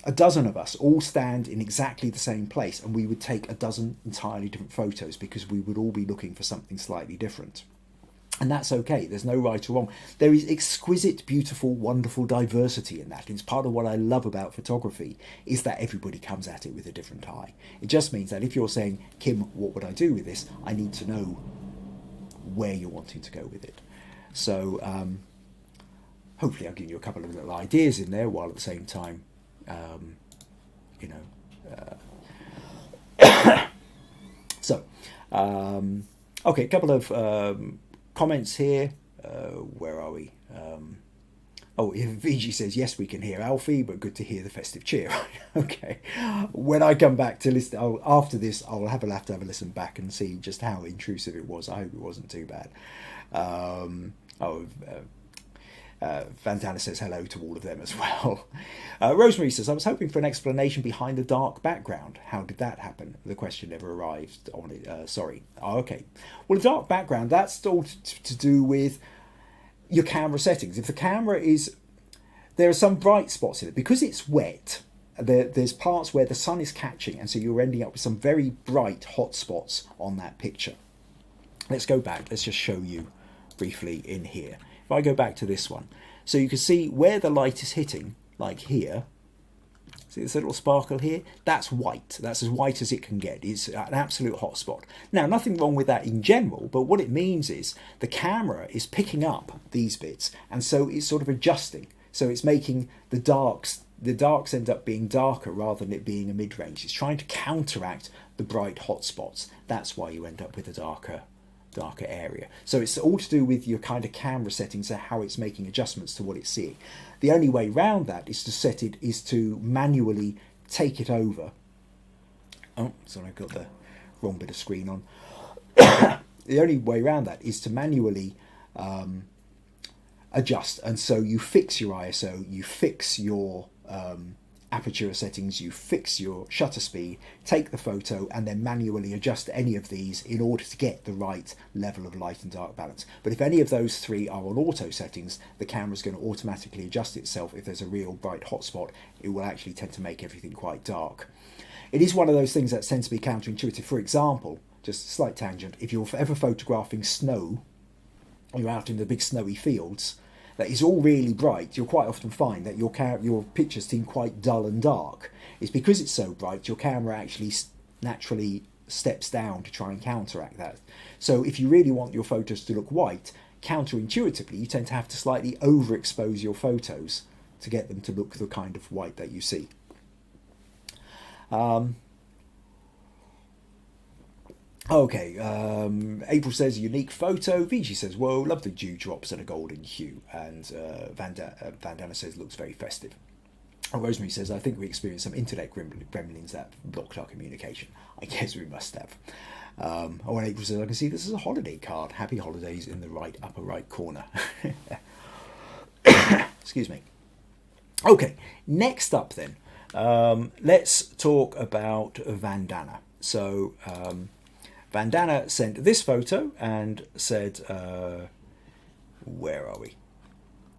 a dozen of us all stand in exactly the same place and we would take a dozen entirely different photos because we would all be looking for something slightly different. And that's okay. There's no right or wrong. There is exquisite, beautiful, wonderful diversity in that. It's part of what I love about photography, is that everybody comes at it with a different eye. It just means that if you're saying, Kim, what would I do with this? I need to know where you're wanting to go with it. So hopefully I'll give you a couple of little ideas in there, while at the same time, okay, a couple of comments here. Where are we? Viji says, yes, we can hear Alfie, but good to hear the festive cheer. Okay. When I come back to listen, after this, I'll have to have a listen back and see just how intrusive it was. I hope it wasn't too bad. Vandana says hello to all of them as well. Rosemary says, I was hoping for an explanation behind the dark background. How did that happen? The question never arrived on it. Sorry. Oh, okay. Well, the dark background, that's all to do with your camera settings. If the camera is... There are some bright spots in it. Because it's wet, there's parts where the sun is catching, and so you're ending up with some very bright hot spots on that picture. Let's go back. Let's just show you briefly in here. If I go back to this one, so you can see where the light is hitting, like here. See this little sparkle here? That's white. That's as white as it can get. It's an absolute hotspot. Now, nothing wrong with that in general, but what it means is the camera is picking up these bits, and so it's sort of adjusting. So it's making the darks end up being darker rather than it being a mid-range. It's trying to counteract the bright hotspots. That's why you end up with a darker area. So it's all to do with your kind of camera settings and how it's making adjustments to what it's seeing. The only way around that is to manually take it over. Oh, sorry, I've got the wrong bit of screen on. The only way around that is to manually adjust, and so you fix your ISO, you fix your aperture settings, you fix your shutter speed, take the photo, and then manually adjust any of these in order to get the right level of light and dark balance. But if any of those three are on auto settings, the camera's going to automatically adjust itself. If there's a real bright hotspot, it will actually tend to make everything quite dark. It is one of those things that tends to be counterintuitive. For example, just a slight tangent, if you're ever photographing snow, you're out in the big snowy fields, that is all really bright, you'll quite often find that your pictures seem quite dull and dark. It's because it's so bright, your camera actually naturally steps down to try and counteract that. So if you really want your photos to look white, counterintuitively, you tend to have to slightly overexpose your photos to get them to look the kind of white that you see. Okay, April says unique photo. Viji says, whoa, love the dewdrops and a golden hue. And Vandana says, looks very festive. And Rosemary says, I think we experienced some internet gremlins that blocked our communication. I guess we must have. And April says, I can see this is a holiday card. Happy holidays in the upper right corner. Excuse me. Okay, next up then, let's talk about Vandana. So, Vandana sent this photo and said, where are we?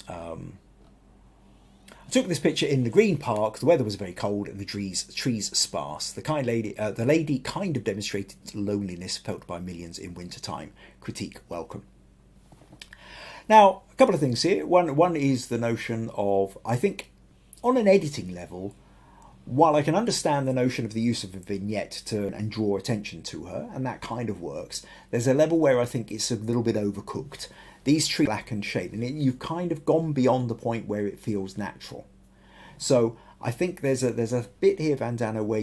I took this picture in the Green Park. The weather was very cold and the trees sparse. The lady kind of demonstrated loneliness felt by millions in wintertime. Critique welcome. Now, a couple of things here. One is the notion of, I think, on an editing level, while I can understand the notion of the use of a vignette to and draw attention to her, and that kind of works, there's a level where I think it's a little bit overcooked. These trees black and shade, and you've kind of gone beyond the point where it feels natural. So I think there's a bit here, Vandana, where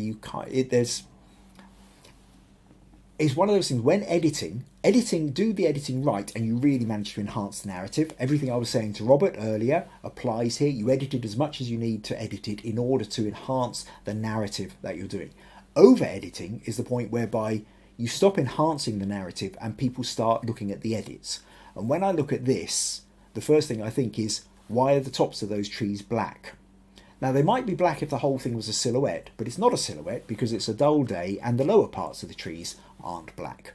it's one of those things when do the editing right, and you really manage to enhance the narrative. Everything I was saying to Robert earlier applies here. You edited as much as you need to edit it in order to enhance the narrative that you're doing. Over editing is the point whereby you stop enhancing the narrative and people start looking at the edits. And when I look at this, the first thing I think is, why are the tops of those trees black? Now, they might be black if the whole thing was a silhouette, but it's not a silhouette because it's a dull day and the lower parts of the trees aren't black.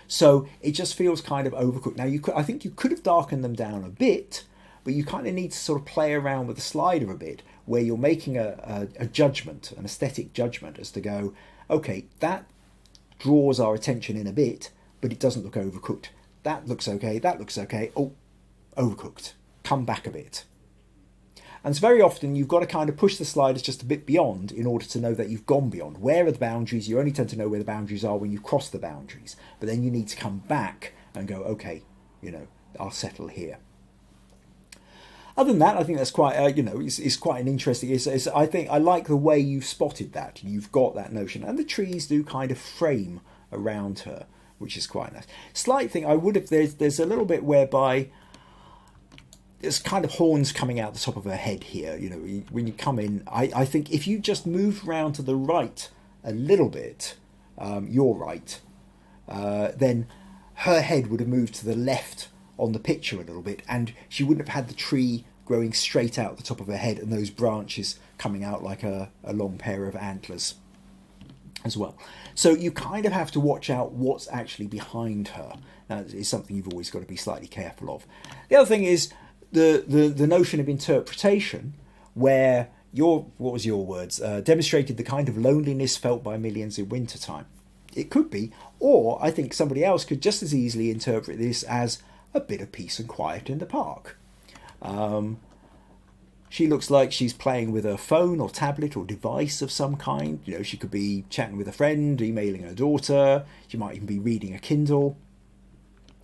So it just feels kind of overcooked. Now, I think you could have darkened them down a bit, but you kind of need to sort of play around with the slider a bit, where you're making a judgment, an aesthetic judgment, as to go, okay, that draws our attention in a bit, but it doesn't look overcooked. That looks okay, that looks okay. Oh, overcooked. Come back a bit. And so very often you've got to kind of push the sliders just a bit beyond in order to know that you've gone beyond. Where are the boundaries? You only tend to know where the boundaries are when you've crossed the boundaries. But then you need to come back and go, okay, I'll settle here. Other than that, I think that's quite, it's quite an interesting. I think I like the way you've spotted that. You've got that notion, and the trees do kind of frame around her, which is quite nice. Slight thing I would have. There's a little bit whereby there's kind of horns coming out the top of her head here. When you come in, I think if you just moved round to the right a little bit, your right, then her head would have moved to the left on the picture a little bit, and she wouldn't have had the tree growing straight out the top of her head and those branches coming out like a long pair of antlers as well. So you kind of have to watch out what's actually behind her. That is something you've always got to be slightly careful of. The other thing is the notion of interpretation, where what was your words, demonstrated the kind of loneliness felt by millions in wintertime. It could be, or I think somebody else could just as easily interpret this as a bit of peace and quiet in the park. She looks like she's playing with a phone or tablet or device of some kind. She could be chatting with a friend, emailing her daughter. She might even be reading a Kindle.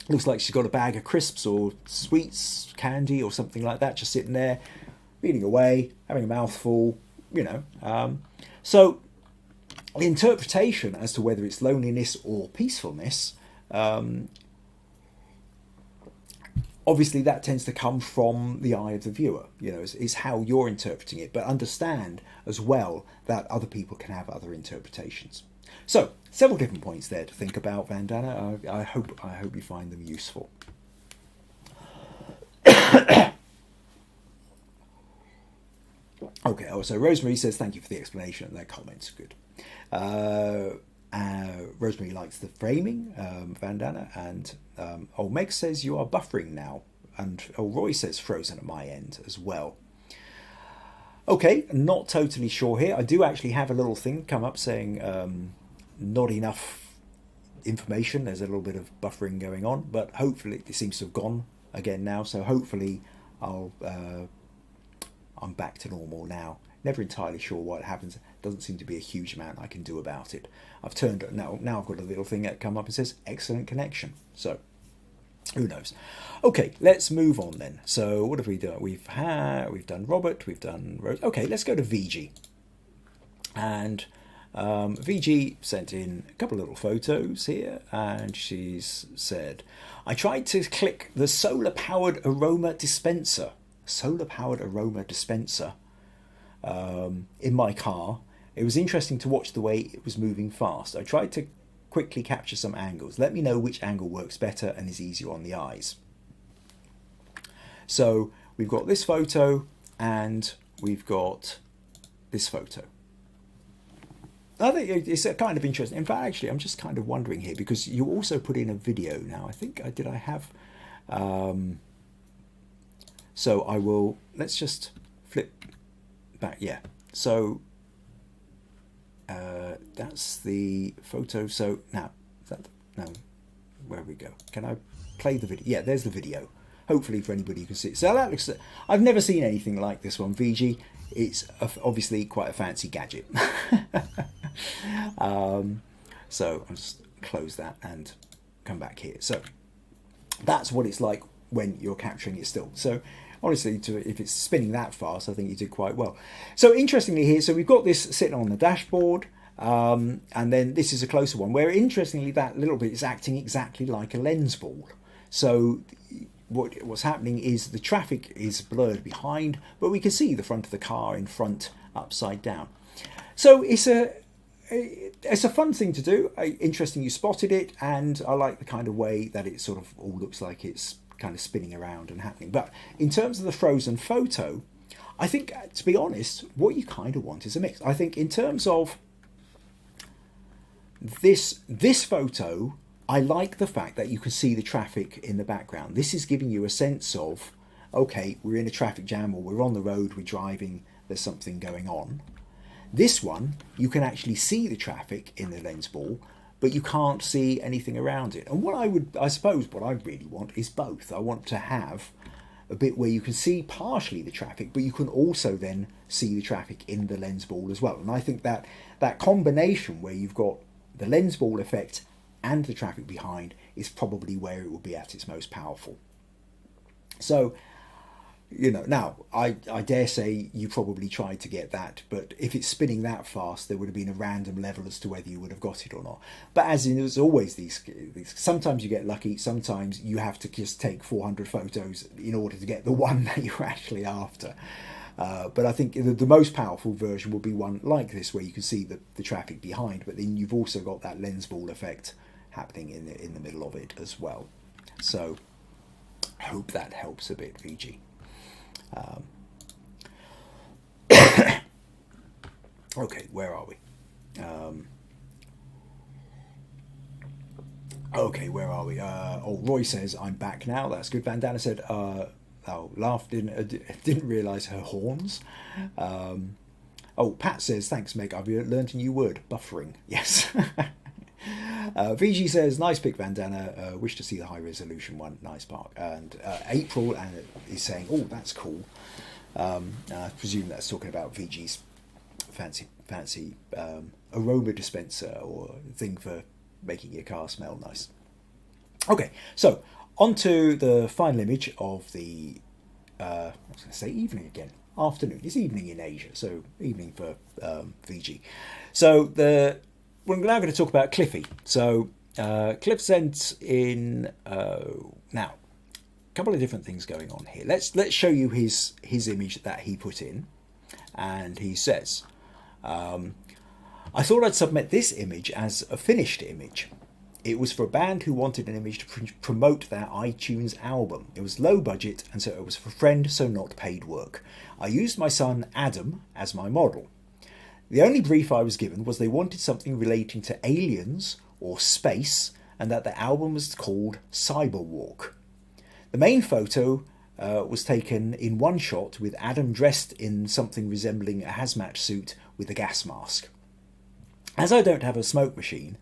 Looks like she's got a bag of crisps or sweets, candy or something like that, just sitting there, reading away, having a mouthful, So the interpretation as to whether it's loneliness or peacefulness, obviously that tends to come from the eye of the viewer, is how you're interpreting it. But understand as well that other people can have other interpretations. So, several different points there to think about, Vandana. I hope you find them useful. Okay, so Rosemary says, thank you for the explanation, and their comments are good. Rosemary likes the framing, Vandana, and Meg says, you are buffering now, and Roy says, frozen at my end as well. Okay, not totally sure here. I do actually have a little thing come up saying not enough information. There's a little bit of buffering going on, but hopefully it seems to have gone again now. So hopefully I'm back to normal now. Never entirely sure what happens. Doesn't seem to be a huge amount I can do about it. I've turned now I've got a little thing that come up and says excellent connection. So who knows? Okay, let's move on then. So what have we done? We've done Robert, we've done Rose. Okay, let's go to Viji. And Viji sent in a couple of little photos here, and she's said, I tried to click the solar-powered aroma dispenser. Solar-powered aroma dispenser in my car. It was interesting to watch the way it was moving fast. I tried to quickly capture some angles. Let me know which angle works better and is easier on the eyes. So we've got this photo and we've got this photo. I think it's kind of interesting. In fact, actually, I'm just kind of wondering here, because you also put in a video now. I think did I have... so I will... Let's just flip back. Yeah. So that's the photo. So now, where we go? Can I play the video? Yeah, there's the video. Hopefully for anybody who can see it. So that looks... I've never seen anything like this one, Viji. it's obviously quite a fancy gadget. So I'll just close that and come back here. So that's what it's like when you're capturing it still. So honestly, if it's spinning that fast, I think you did quite well. So interestingly here, so we've got this sitting on the dashboard, and then this is a closer one where interestingly that little bit is acting exactly like a lens ball. So what's happening is the traffic is blurred behind, but we can see the front of the car in front upside down. So it's a fun thing to do. Interesting you spotted it, and I like the kind of way that it sort of all looks like it's kind of spinning around and happening. But in terms of the frozen photo, I think, to be honest, what you kind of want is a mix. I think in terms of this photo, I like the fact that you can see the traffic in the background. This is giving you a sense of, okay, we're in a traffic jam, or we're on the road, we're driving, there's something going on. This one, you can actually see the traffic in the lens ball, but you can't see anything around it. And I suppose what I really want is both. I want to have a bit where you can see partially the traffic, but you can also then see the traffic in the lens ball as well. And I think that combination where you've got the lens ball effect and the traffic behind is probably where it will be at its most powerful. So, now I dare say you probably tried to get that, but if it's spinning that fast, there would have been a random level as to whether you would have got it or not. But as in, there's always these sometimes you get lucky, sometimes you have to just take 400 photos in order to get the one that you're actually after. But I think the most powerful version will be one like this, where you can see the traffic behind, but then you've also got that lens ball effect happening in the middle of it as well. So I hope that helps a bit, Viji. Okay, where are we? Roy says I'm back now. That's good. Vandana said laughed, didn't realise her horns. Pat says thanks Meg, I've learned a new word, buffering. Yes. Viji says nice pick Vandana, wish to see the high resolution one, nice park. And April is saying that's cool. I presume that's talking about Viji's fancy aroma dispenser or thing for making your car smell nice. Okay, so on to the final image of the I was going to say evening again, afternoon. It's evening in Asia, so evening for Viji. So we're now going to talk about Cliffy. So Cliff sent in now a couple of different things going on here. Let's show you his image that he put in, and he says, I thought I'd submit this image as a finished image. It was for a band who wanted an image to promote their iTunes album. It was low budget, and so it was for a friend, so not paid work. I used my son Adam as my model. The only brief I was given was they wanted something relating to aliens or space, and that the album was called Cyberwalk. The main photo was taken in one shot with Adam dressed in something resembling a hazmat suit with a gas mask. As I don't have a smoke machine,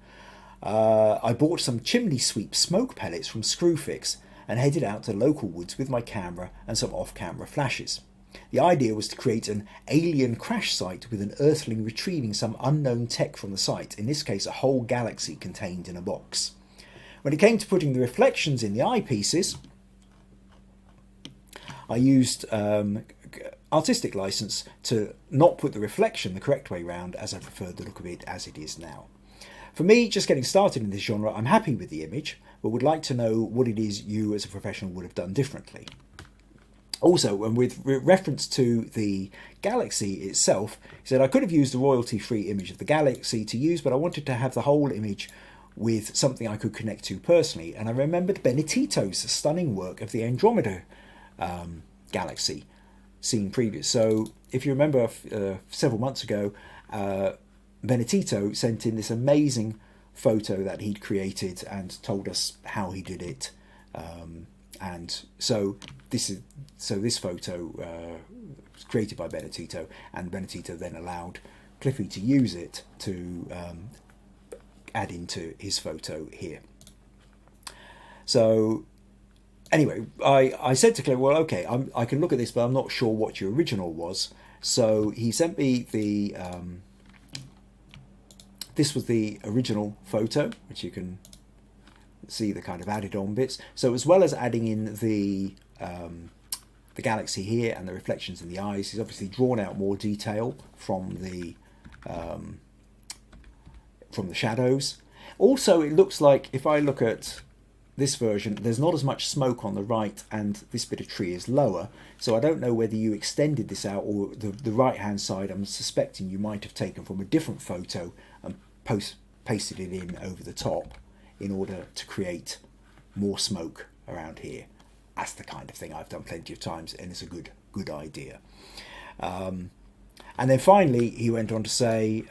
I bought some chimney sweep smoke pellets from Screwfix and headed out to local woods with my camera and some off-camera flashes. The idea was to create an alien crash site with an earthling retrieving some unknown tech from the site, in this case a whole galaxy contained in a box. When it came to putting the reflections in the eyepieces, I used artistic license to not put the reflection the correct way round, as I preferred the look of it as it is now. For me, just getting started in this genre, I'm happy with the image, but would like to know what it is you as a professional would have done differently. Also, and with reference to the Galaxy itself, he said, I could have used a royalty-free image of the Galaxy to use, but I wanted to have the whole image with something I could connect to personally. And I remembered Benedito's stunning work of the Andromeda Galaxy seen previous. So if you remember several months ago, Benedito sent in this amazing photo that he'd created and told us how he did it. And so this photo was created by Benedito, and Benedito then allowed Cliffy to use it to add into his photo here. So anyway, I said to Cliffy, well, okay, I can look at this, but I'm not sure what your original was. So he sent me the this was the original photo, which you can see the kind of added on bits. So as well as adding in the galaxy here and the reflections in the eyes, he's obviously drawn out more detail from the shadows. Also, it looks like, if I look at this version, there's not as much smoke on the right and this bit of tree is lower. So I don't know whether you extended this out, or the right hand side I'm suspecting you might have taken from a different photo and pasted it in over the top in order to create more smoke around here. That's the kind of thing I've done plenty of times, and it's a good idea. And then finally he went on to say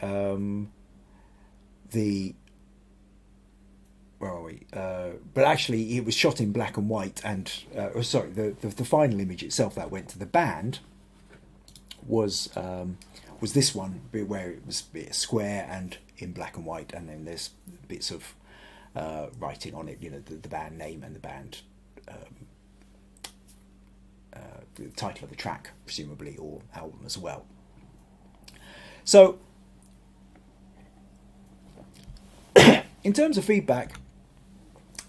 where are we? But actually, it was shot in black and white, and sorry, the final image itself that went to the band was this one, where it was square and in black and white, and then there's bits of writing on it, you know, the band name and the band the title of the track, presumably, or album as well. So, in terms of feedback,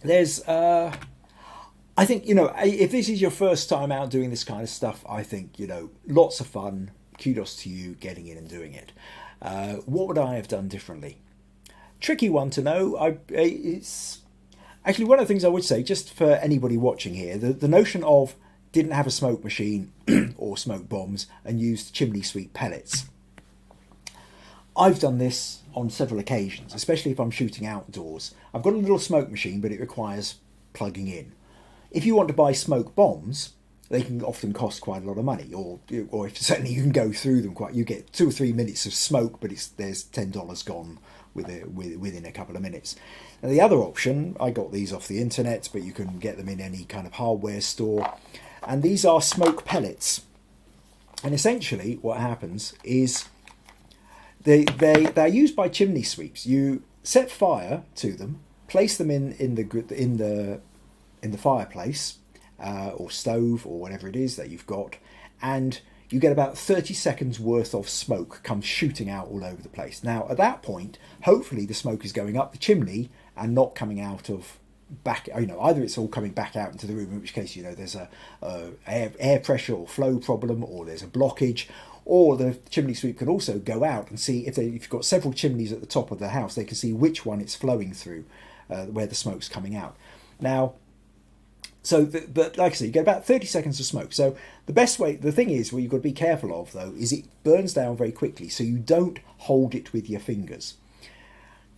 there's I think, you know, if this is your first time out doing this kind of stuff, I think, you know, lots of fun. Kudos to you getting in and doing it. What would I have done differently? Tricky one to know. It's actually one of the things I would say, just for anybody watching here, the notion of didn't have a smoke machine or smoke bombs and used chimney sweep pellets. I've done this on several occasions, especially if I'm shooting outdoors. I've got a little smoke machine, but it requires plugging in. If you want to buy smoke bombs, they can often cost quite a lot of money, or if certainly you can go through them quite. You get 2 or 3 minutes of smoke, but there's $10 gone within a couple of minutes. Now the other option, I got these off the internet, but you can get them in any kind of hardware store, and these are smoke pellets. And essentially, what happens is they're used by chimney sweeps. You set fire to them, place them in the fireplace or stove or whatever it is that you've got, and you get about 30 seconds worth of smoke come shooting out all over the place. Now, at that point, hopefully the smoke is going up the chimney and not coming out of back. You know, either it's all coming back out into the room, in which case, you know, there's a air pressure or flow problem, or there's a blockage. Or the chimney sweep can also go out and see if you've got several chimneys at the top of the house, they can see which one it's flowing through, where the smoke's coming out. Now, but like I said, you get about 30 seconds of smoke. So the best way, the thing is, what you've got to be careful of, though, is it burns down very quickly, so you don't hold it with your fingers.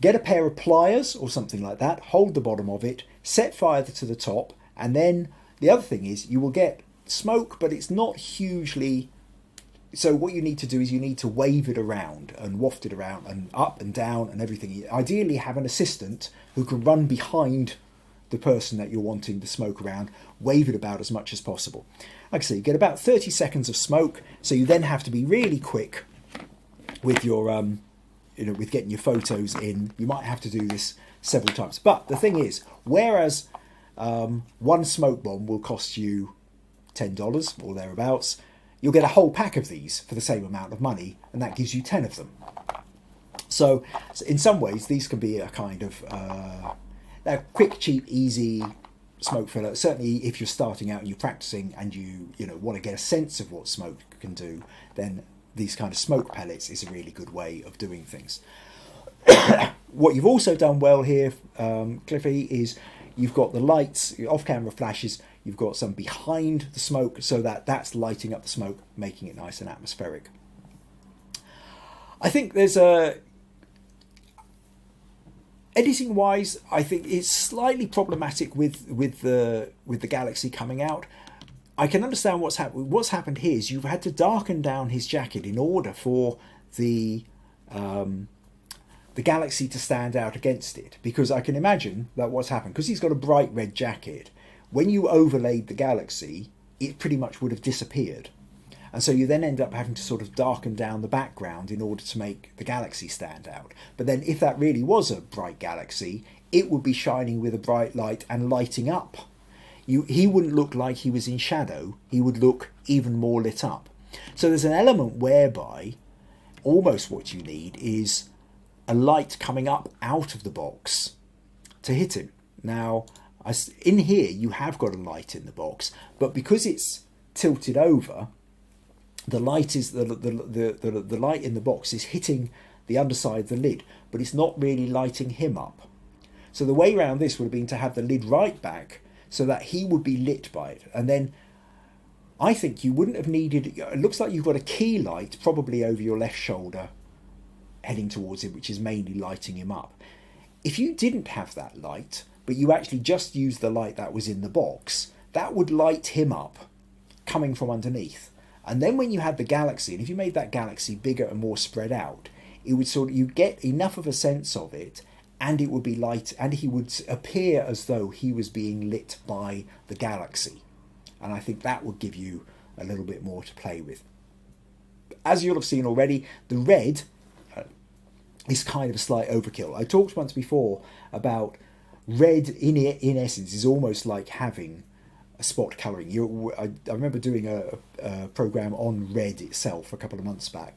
Get a pair of pliers or something like that, hold the bottom of it, set fire to the top, and then the other thing is you will get smoke, but it's not hugely. So what you need to do is you need to wave it around and waft it around and up and down and everything. Ideally have an assistant who can run behind the person that you're wanting to smoke around, wave it about as much as possible. Like I say, you get about 30 seconds of smoke, so you then have to be really quick with your, with getting your photos in. You might have to do this several times. But the thing is, whereas one smoke bomb will cost you $10 or thereabouts, you'll get a whole pack of these for the same amount of money, and that gives you 10 of them. So in some ways, these can be a kind of a quick, cheap, easy smoke filler. Certainly if you're starting out and you're practicing and you want to get a sense of what smoke can do, then these kind of smoke pellets is a really good way of doing things. What you've also done well here, Cliffy, is you've got the lights, off-camera flashes, you've got some behind the smoke, so that's lighting up the smoke, making it nice and atmospheric. I think there's editing wise, I think it's slightly problematic with the Galaxy coming out. I can understand what's happened. What's happened here is you've had to darken down his jacket in order for the Galaxy to stand out against it, because I can imagine that what's happened, because he's got a bright red jacket, when you overlaid the Galaxy, it pretty much would have disappeared. And so you then end up having to sort of darken down the background in order to make the Galaxy stand out. But then if that really was a bright Galaxy, it would be shining with a bright light and lighting up. He wouldn't look like he was in shadow, he would look even more lit up. So there's an element whereby almost what you need is a light coming up out of the box to hit him. Now, in here you have got a light in the box, but because it's tilted over, the light is the light in the box is hitting the underside of the lid, but it's not really lighting him up. So the way around this would have been to have the lid right back so that he would be lit by it. And then I think you wouldn't have needed, it looks like you've got a key light probably over your left shoulder heading towards him, which is mainly lighting him up. If you didn't have that light, but you actually just used the light that was in the box, that would light him up coming from underneath. And then when you had the galaxy, and if you made that galaxy bigger and more spread out, it would you'd get enough of a sense of it, and it would be light, and he would appear as though he was being lit by the galaxy. And I think that would give you a little bit more to play with. As you'll have seen already, the red is kind of a slight overkill. I talked once before about red in essence is almost like having a spot colouring. I remember doing a programme on red itself a couple of months back,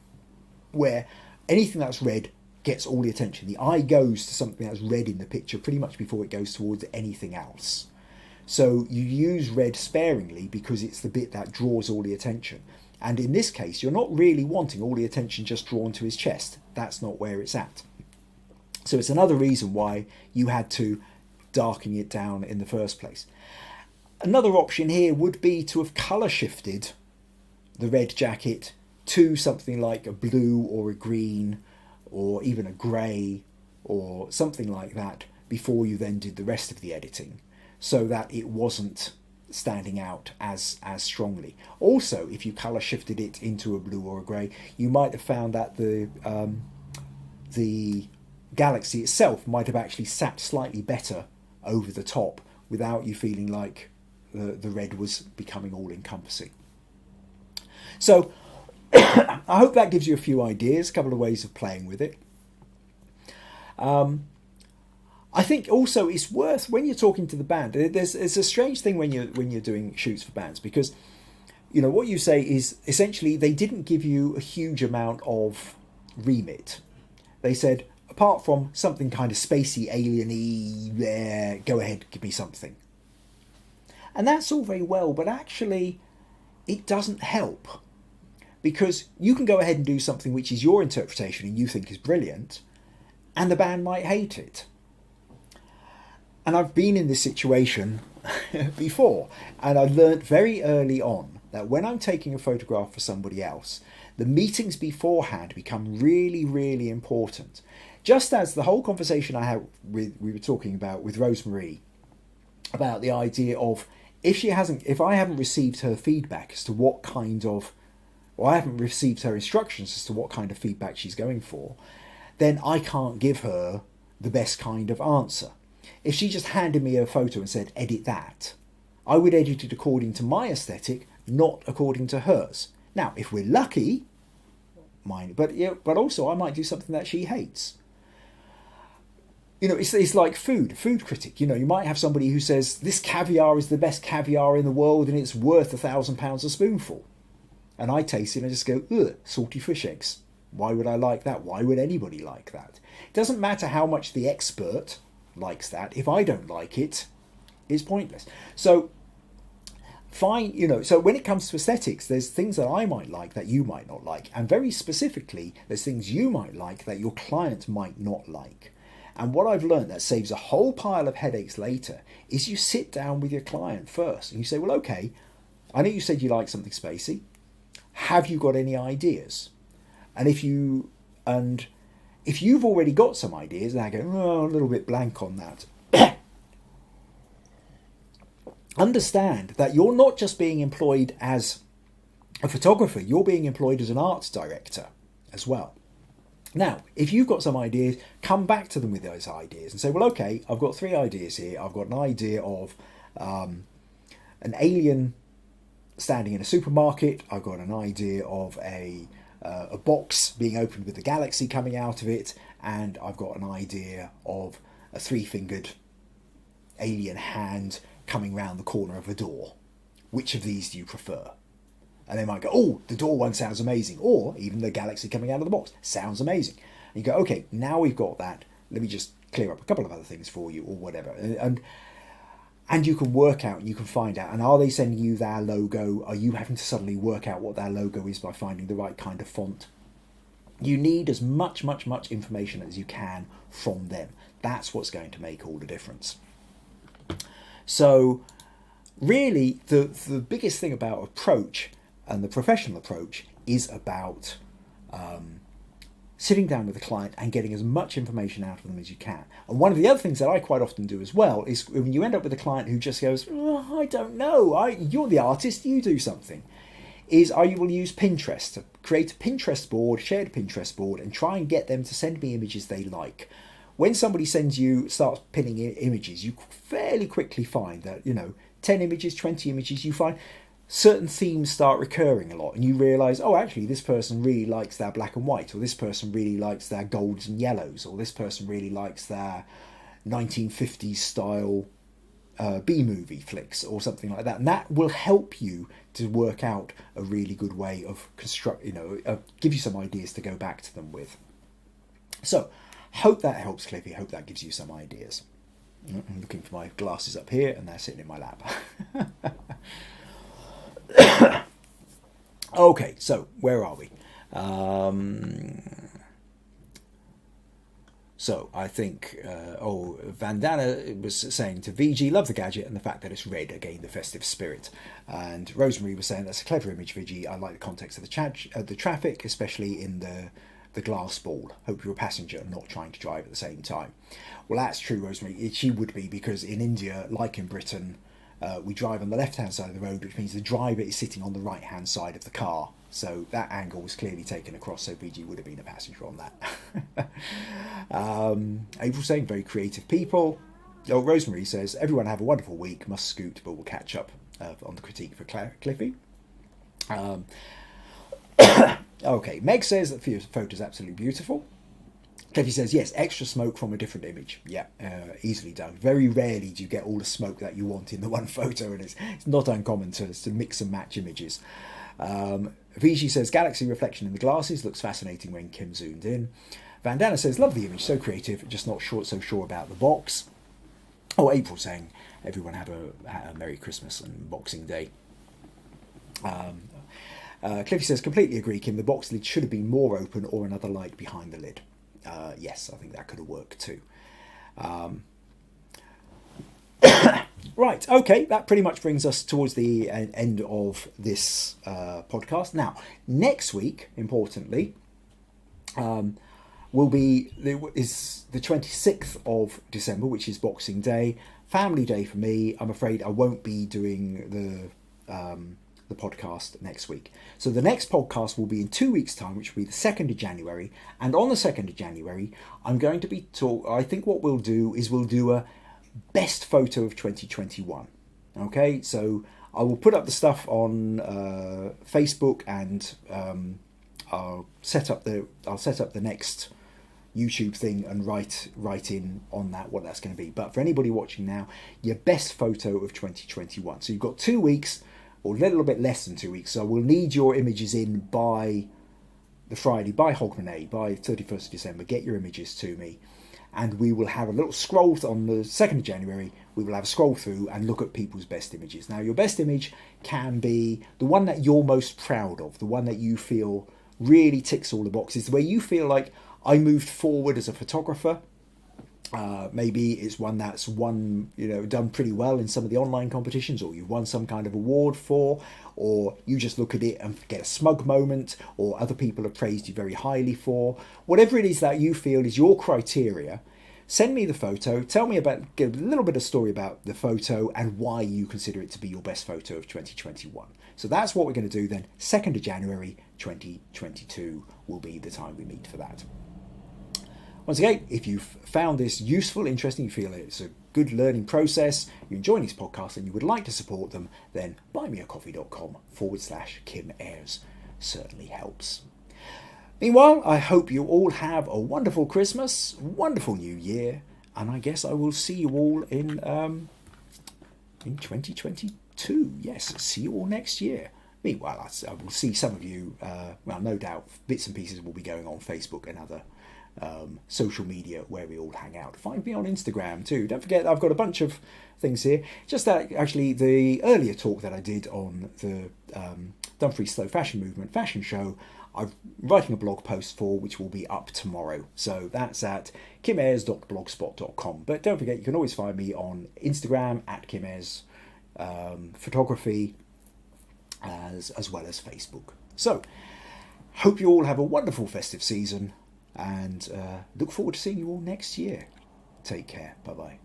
where anything that's red gets all the attention. The eye goes to something that's red in the picture pretty much before it goes towards anything else. So you use red sparingly because it's the bit that draws all the attention. And in this case, you're not really wanting all the attention just drawn to his chest. That's not where it's at. So it's another reason why you had to darken it down in the first place. Another option here would be to have colour shifted the red jacket to something like a blue or a green or even a grey or something like that before you then did the rest of the editing, so that it wasn't standing out as strongly. Also, if you colour shifted it into a blue or a grey, you might have found that the galaxy itself might have actually sat slightly better over the top without you feeling like the red was becoming all-encompassing. So I hope that gives you a few ideas, a couple of ways of playing with it. I think also it's worth, when you're talking to the band, it's a strange thing when you're doing shoots for bands, because what you say is essentially they didn't give you a huge amount of remit. They said, apart from something kind of spacey, alien-y, go ahead, give me something. And that's all very well, but actually it doesn't help, because you can go ahead and do something which is your interpretation and you think is brilliant, and the band might hate it. And I've been in this situation before, and I learnt very early on that when I'm taking a photograph for somebody else, the meetings beforehand become really, really important. Just as the whole conversation we were talking about with Rosemary about the idea of if I haven't received her feedback as to what kind of, or I haven't received her instructions as to what kind of feedback she's going for, then I can't give her the best kind of answer. If she just handed me a photo and said, edit that, I would edit it according to my aesthetic, not according to hers. Now, if we're lucky, but also I might do something that she hates. It's like food critic. You might have somebody who says, this caviar is the best caviar in the world and it's worth £1,000 a spoonful. And I taste it and I just go, ugh, salty fish eggs. Why would I like that? Why would anybody like that? It doesn't matter how much the expert likes that. If I don't like it, it's pointless. So fine, so when it comes to aesthetics, there's things that I might like that you might not like. And very specifically, there's things you might like that your client might not like. And what I've learned that saves a whole pile of headaches later is you sit down with your client first and you say, well, okay, I know you said you like something spacey. Have you got any ideas? And if you've already got some ideas, and I go, a little bit blank on that, understand that you're not just being employed as a photographer, you're being employed as an arts director as well. Now, if you've got some ideas, come back to them with those ideas and say, well, okay, I've got 3 ideas here. I've got an idea of an alien standing in a supermarket. I've got an idea of a box being opened with the galaxy coming out of it, and I've got an idea of a 3-fingered alien hand coming round the corner of a door. Which of these do you prefer? And they might go, oh, the door one sounds amazing. Or even the galaxy coming out of the box sounds amazing. And you go, okay, now we've got that. Let me just clear up a couple of other things for you or whatever. And you can work out, and you can find out. And are they sending you their logo? Are you having to suddenly work out what their logo is by finding the right kind of font? You need as much information as you can from them. That's what's going to make all the difference. So really, the biggest thing about approach and the professional approach is about sitting down with the client and getting as much information out of them as you can. And one of the other things that I quite often do as well is when you end up with a client who just goes, oh, I don't know, you're the artist, you do something, is I will use Pinterest to create a Pinterest board, shared Pinterest board, and try and get them to send me images they like. When somebody starts pinning images, you fairly quickly find that, 10 images, 20 images, you find certain themes start recurring a lot, and you realise, oh, actually, this person really likes their black and white, or this person really likes their golds and yellows, or this person really likes their 1950s style B-movie flicks, or something like that. And that will help you to work out a really good way of give you some ideas to go back to them with. So, hope that helps, Cliffy. Hope that gives you some ideas. I'm looking for my glasses up here, and they're sitting in my lap. Okay, so where are we? So I think, Vandana was saying to Viji, love the gadget and the fact that it's red, again, the festive spirit. And Rosemary was saying, that's a clever image, Viji. I like the context of the traffic, especially in the glass ball. Hope you're a passenger and not trying to drive at the same time. Well, that's true, Rosemary. She would be, because in India, like in Britain, we drive on the left-hand side of the road, which means the driver is sitting on the right-hand side of the car. So that angle was clearly taken across, so Viji would have been a passenger on that. April saying, very creative people. Oh, Rosemary says, everyone have a wonderful week, must scoot, but we'll catch up on the critique for Cliffy. Okay, Meg says that the photo is absolutely beautiful. Cliffy says, yes, extra smoke from a different image. Yeah, easily done. Very rarely do you get all the smoke that you want in the one photo, and it's not uncommon to mix and match images. Viji says, galaxy reflection in the glasses looks fascinating when Kim zoomed in. Vandana says, love the image, so creative, just not so sure about the box. Oh, April saying, everyone have a Merry Christmas and Boxing Day. Cliffy says, completely agree, Kim, the box lid should have been more open or another light behind the lid. Yes, I think that could have worked too. Right, okay, that pretty much brings us towards the end of this podcast. Now, next week, importantly, is the 26th of December, which is Boxing Day. Family day for me. I'm afraid I won't be doing the podcast next week. So the next podcast will be in 2 weeks' time, which will be the 2nd of January. And on the 2nd of January, I'm going to be I think what we'll do is we'll do a best photo of 2021. Okay, so I will put up the stuff on Facebook, and I'll set up the next YouTube thing and write in on that what that's going to be. But for anybody watching now, your best photo of 2021. So you've got 2 weeks, or a little bit less than 2 weeks. So we'll need your images in by the Friday, by UPwKA, by 31st of December. Get your images to me. And we will have a little scroll on the 2nd of January. We will have a scroll through and look at people's best images. Now, your best image can be the one that you're most proud of, the one that you feel really ticks all the boxes, where you feel like, I moved forward as a photographer. Maybe it's one that's done pretty well in some of the online competitions, or you've won some kind of award for, or you just look at it and get a smug moment, or other people have praised you very highly for. Whatever it is that you feel is your criteria, send me the photo, give a little bit of story about the photo and why you consider it to be your best photo of 2021. So that's what we're going to do then. 2nd of January 2022 will be the time we meet for that. Once again, if you've found this useful, interesting, you feel it's a good learning process, you're enjoying this podcast and you would like to support them, then buymeacoffee.com/Kim Ayres certainly helps. Meanwhile, I hope you all have a wonderful Christmas, wonderful New Year, and I guess I will see you all in 2022. Yes, see you all next year. Meanwhile, I will see some of you, well, no doubt bits and pieces will be going on Facebook and other social media where we all hang out. Find me on Instagram too. Don't forget, I've got a bunch of things here. Just that, actually, the earlier talk that I did on the Dumfries Slow Fashion Movement fashion show, I'm writing a blog post for, which will be up tomorrow. So that's at kimayres.blogspot.com. But don't forget, you can always find me on Instagram at kimayres photography, as well as Facebook. So, hope you all have a wonderful festive season, and look forward to seeing you all next year. Take care. Bye-bye.